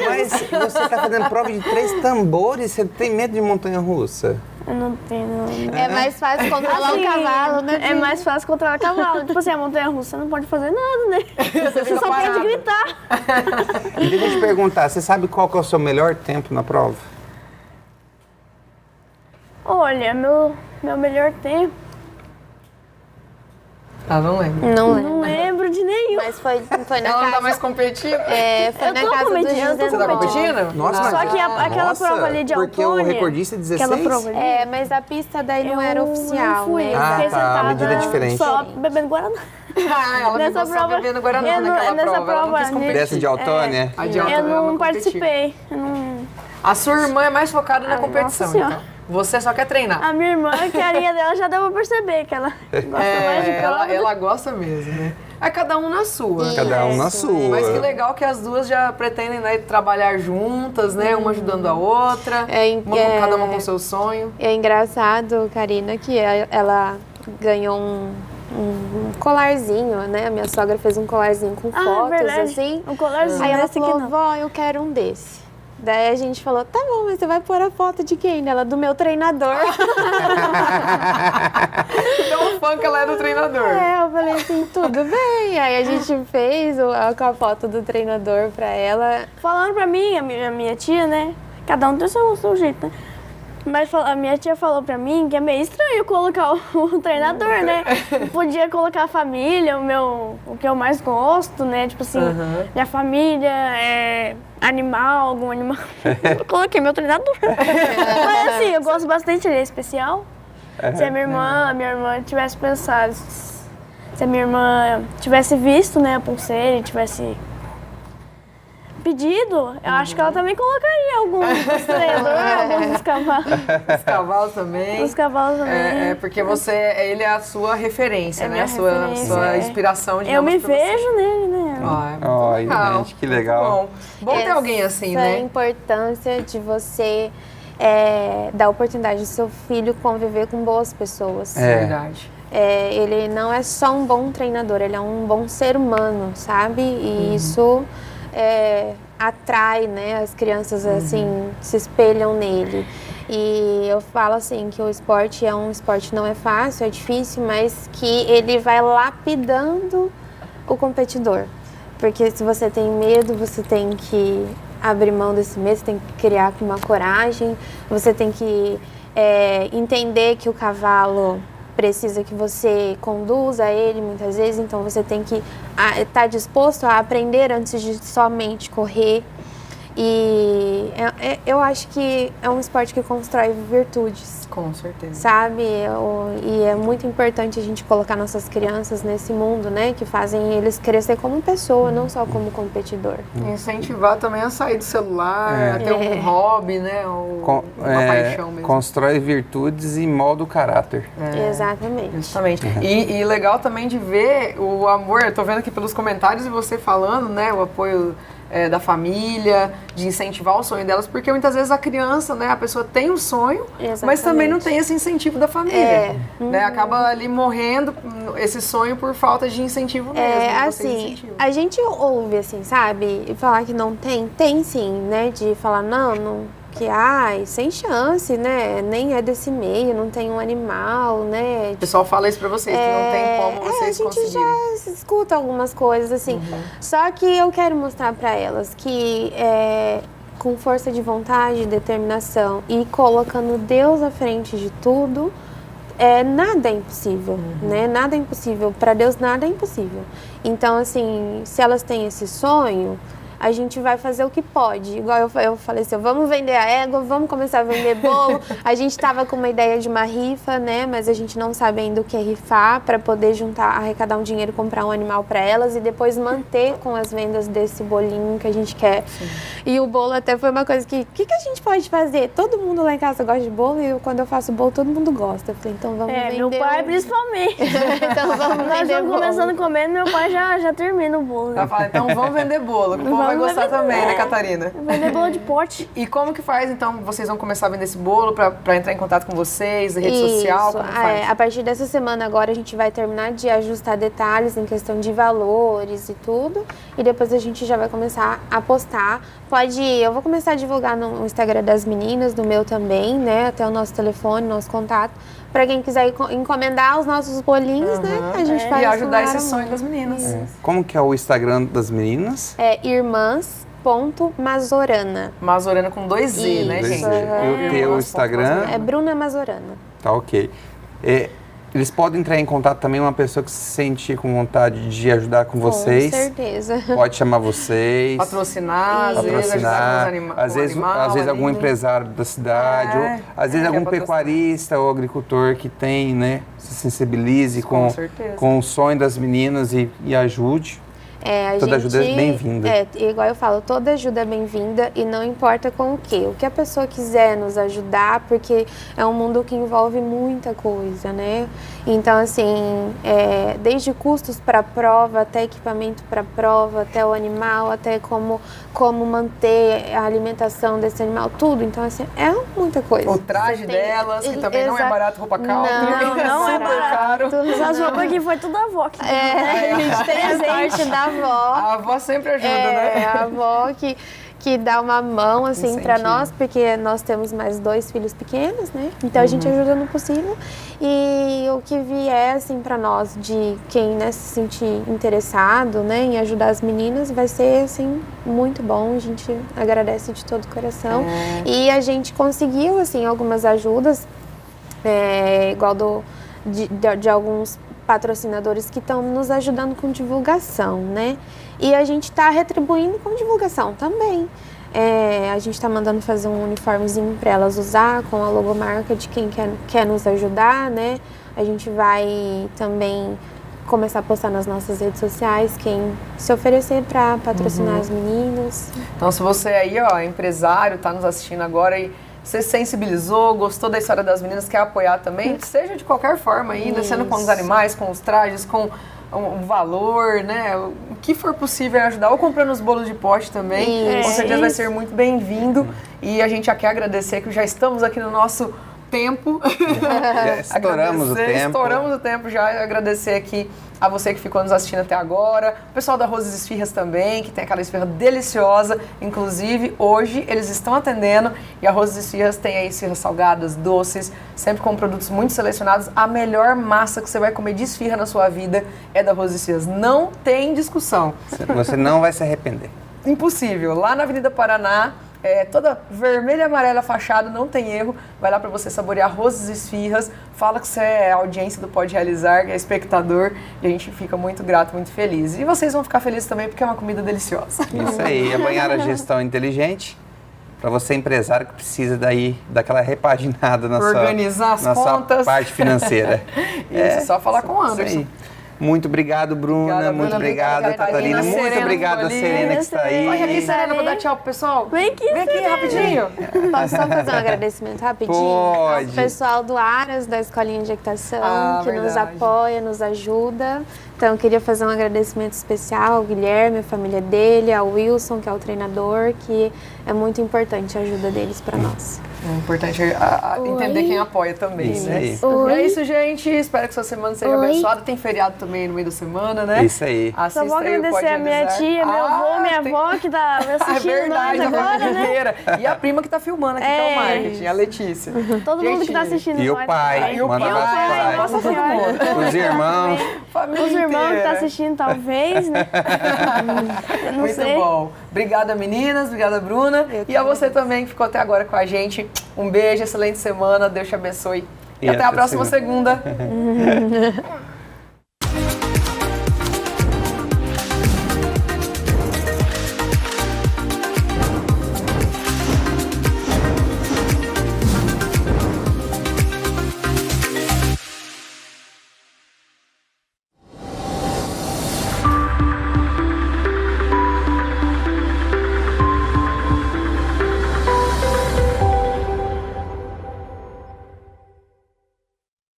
que Mas você tá fazendo prova de 3 tambores, você tem medo de montanha-russa? Eu não tenho, não. É mais fácil controlar Assim, o cavalo, né? É mais fácil controlar cavalo. Tipo assim, a montanha-russa você não pode fazer nada, né? Você fica só parado. pode gritar. E deixa eu te perguntar, você sabe qual que é o seu melhor tempo na prova? Olha, meu melhor tempo, Ah, não lembro. Não lembro. não lembro de nenhum. Mas foi na Ela não casa... tá mais competindo? foi Eu na tô casa dos competindo, eu tô 19. Você tá competindo? Nossa, Só mas- que aquela Nossa, prova ali de porque o Autônia, recordista é 16? aquela prova ali, Mas a pista daí não eu era oficial, não fui, né? eu Ah, fiquei tá, a sentada medida é diferente. só bebendo Guaraná. Ah, ela Nessa ficou só prova- bebendo Guaraná eu não- naquela nessa prova. Ela não prova, quis competir. Dessa de Autônia? A de Autônia Eu ela não competiu. participei. Eu não... A sua irmã é mais focada na Ah, competição, nossa senhora. então. Você só quer treinar. A minha irmã, a carinha dela já deu pra perceber que ela gosta mais de prova. ela gosta mesmo, né? É cada um na sua. Cada um na Isso, sua. Mas que legal que as duas já pretendem, né, trabalhar juntas, né? Uma ajudando a outra, cada uma com seu sonho. É engraçado, Karina, que ela ganhou um colarzinho, né? A minha sogra fez um colarzinho com Ah, fotos, verdade. assim. Um colarzinho Aí ela desse aqui falou, não. vó, eu quero um desse. Daí a gente falou, tá bom, mas você vai pôr a foto de quem? Ela, do meu treinador. Então, fã que ela é do treinador. Eu falei assim, tudo bem. Aí a gente fez com a foto do treinador pra ela. Falando pra mim, a minha tia, né? Cada um tem o seu jeito, né? Mas a minha tia falou pra mim que é meio estranho colocar o treinador, né? Podia colocar a família, o que eu mais gosto, né? Tipo assim, minha família, animal, algum animal. Eu coloquei meu treinador. Mas assim, eu gosto bastante, ele é especial. Se a minha irmã tivesse pensado, se a minha irmã tivesse visto, né, a pulseira e tivesse pedido, eu acho que ela também colocaria alguns treinadores, alguns dos cavalos. Os cavalos também. Os cavalos também. Porque ele é a sua referência, né? Minha referência, sua inspiração, eu digamos, me pra você. vejo nele, né? Ai, gente, que legal. Bom ter alguém assim, né? A importância de você dar a oportunidade do seu filho conviver com boas pessoas. Verdade. Ele não é só um bom treinador, ele é um bom ser humano, sabe? E isso atrai, né? As crianças, assim, se espelham nele. E eu falo assim que o esporte não é fácil, é difícil, mas que ele vai lapidando o competidor. Porque se você tem medo, você tem que abrir mão desse medo, você tem que criar com uma coragem, você tem que entender que o cavalo precisa que você conduza ele muitas vezes, então você tem que estar disposto a aprender antes de somente correr. E eu acho que é um esporte que constrói virtudes. Com certeza. Sabe? E é muito importante a gente colocar nossas crianças nesse mundo, né? Que fazem eles crescer como pessoa, não só como competidor. Incentivar também a sair do celular, a ter um hobby, né? Uma paixão mesmo. Constrói virtudes e molda o caráter. Exatamente. Justamente. E legal também de ver o amor, eu tô vendo aqui pelos comentários e você falando, né? O apoio da família, de incentivar o sonho delas, porque muitas vezes a criança, né, a pessoa tem um sonho, mas também não tem esse incentivo da família, né? Acaba ali morrendo esse sonho por falta de incentivo mesmo. Assim, a gente ouve, assim, sabe, e falar que não tem sim, né, de falar não, que sem chance, né, nem é desse meio, não tem um animal, né. O pessoal fala isso pra vocês, que não tem como vocês conseguirem. A gente já escuta algumas coisas, assim, só que eu quero mostrar pra elas que com força de vontade, determinação e colocando Deus à frente de tudo, nada é impossível, né, nada é impossível, pra Deus nada é impossível. Então, assim, se elas têm esse sonho, a gente vai fazer o que pode. Igual eu falei assim, vamos vender a égua, vamos começar a vender bolo. A gente estava com uma ideia de uma rifa, né? Mas a gente não sabe ainda o que é rifar, para poder arrecadar um dinheiro, comprar um animal para elas e depois manter com as vendas desse bolinho que a gente quer. Sim. E o bolo até foi uma coisa que a gente pode fazer? Todo mundo lá em casa gosta de bolo e quando eu faço bolo, todo mundo gosta. Eu falei, então vamos vender. Meu pai principalmente. Então vamos Nós vender vamos bolo. começando a comer, meu pai já termina o bolo. Né? Então vamos vender bolo, que o povo vai gostar também, né, Catarina? Vender bolo de pote. E como que faz, então, vocês vão começar a vender esse bolo para entrar em contato com vocês, rede social? Como faz? A partir dessa semana agora a gente vai terminar de ajustar detalhes em questão de valores e tudo. E depois a gente já vai começar a postar. Eu vou começar a divulgar no Instagram das meninas, no meu também, né? Até o nosso telefone, nosso contato. Para quem quiser encomendar os nossos bolinhos, né? A gente faz e ajudar esse sonho das meninas. Como que é o Instagram das meninas? Irmãs.Mazorana. Mazorana com 2 né, gente? Eu tenho o Instagram. É Bruna Mazorana. Tá, ok. Eles podem entrar em contato também, uma pessoa que se sente com vontade de ajudar com vocês. Com certeza. Pode chamar vocês. Patrocinar, às vezes ajudar com às vezes algum empresário da cidade, ou às vezes algum pecuarista ou agricultor que tem, né, se sensibilize com o sonho das meninas e ajude. Toda ajuda é bem-vinda. Igual eu falo, toda ajuda é bem-vinda e não importa com o quê. O que a pessoa quiser nos ajudar, porque é um mundo que envolve muita coisa, né? Então, assim, desde custos para a prova, até equipamento para a prova, até o animal, até como manter a alimentação desse animal, tudo. Então, assim, é muita coisa. O traje delas, que também não é barato, roupa country. Não é caro. Essas roupas aqui foi tudo a avó. A gente presente da avó. A avó sempre ajuda, né? A avó que que dá uma mão, assim, para Incentivo. nós, porque nós temos mais 2 filhos pequenos, né? Então a gente ajuda no possível. E o que vier, assim, para nós, de quem, né, se sentir interessado, né, em ajudar as meninas, vai ser, assim, muito bom. A gente agradece de todo o coração. E a gente conseguiu, assim, algumas ajudas, igual de alguns patrocinadores que estão nos ajudando com divulgação, né? E a gente está retribuindo com divulgação também. A gente está mandando fazer um uniformezinho para elas usar com a logomarca de quem quer nos ajudar, né? A gente vai também começar a postar nas nossas redes sociais quem se oferecer para patrocinar as meninas. Então, se você aí, ó, empresário, tá nos assistindo agora e você sensibilizou, gostou da história das meninas, quer apoiar também, seja de qualquer forma ainda, sendo com os animais, com os trajes, com o valor, né? O que for possível ajudar, ou comprando os bolos de pote também, com certeza vai ser muito bem-vindo. E a gente já quer agradecer que já estamos aqui no nosso tempo. Estouramos o tempo. Estouramos o tempo já. Agradecer aqui a você que ficou nos assistindo até agora. O pessoal da Roses Esfirras também, que tem aquela esfirra deliciosa. Inclusive, hoje eles estão atendendo e a Roses Esfirras tem aí esfirras salgadas, doces, sempre com produtos muito selecionados. A melhor massa que você vai comer de esfirra na sua vida é da Roses Esfirras. Não tem discussão. Você não vai se arrepender. Impossível. Lá na Avenida Paraná, toda vermelha e amarela fachada, não tem erro. Vai lá para você saborear Roses Esfirras. Fala que você é audiência do Pode Realizar, que é espectador. E a gente fica muito grato, muito feliz. E vocês vão ficar felizes também, porque é uma comida deliciosa. Isso aí, é banhar a gestão inteligente. Para você, empresário, que precisa daquela repaginada na Organizar as sua contas. parte financeira. Isso, só falar com o Anderson. Aí. Muito obrigado, Bruna. Obrigada, muito Bruna. obrigado, Obrigada, Catarina. Catarina. Muito Serena obrigado a ali. Serena que está aí. Corre ali, Serena, pra dar tchau pro pessoal. Vem aqui, rapidinho. Posso só fazer um agradecimento rapidinho? Pode. Ao pessoal do Aras, da Escolinha de Equitação, que nos verdade. apoia, nos ajuda. Então, eu queria fazer um agradecimento especial ao Guilherme, a família dele, ao Wilson, que é o treinador, que é muito importante a ajuda deles para nós. É importante entender quem apoia também, Isso né? aí. E é isso, gente. Espero que sua semana seja abençoada. Tem feriado também no meio da semana, né? Isso aí. Assista Só vou aí o agradecer Pode a minha Realizar. tia, meu avô, minha tem- avó que tá me É assistindo verdade, nós a agora, família né? inteira. E a prima que tá filmando aqui, que é o marketing, a Letícia. Todo mundo que tá Gente, assistindo E o nós pai. também. E o Manda pai, abraço pro pai. Nossa Senhora. Os irmãos. Família Os irmãos que inteira. tá assistindo, talvez, né? Eu não Muito sei. bom. Obrigada, meninas. Obrigada, Bruna. E a você também que ficou até agora com a gente. Um beijo, excelente semana. Deus te abençoe. E até a próxima segunda.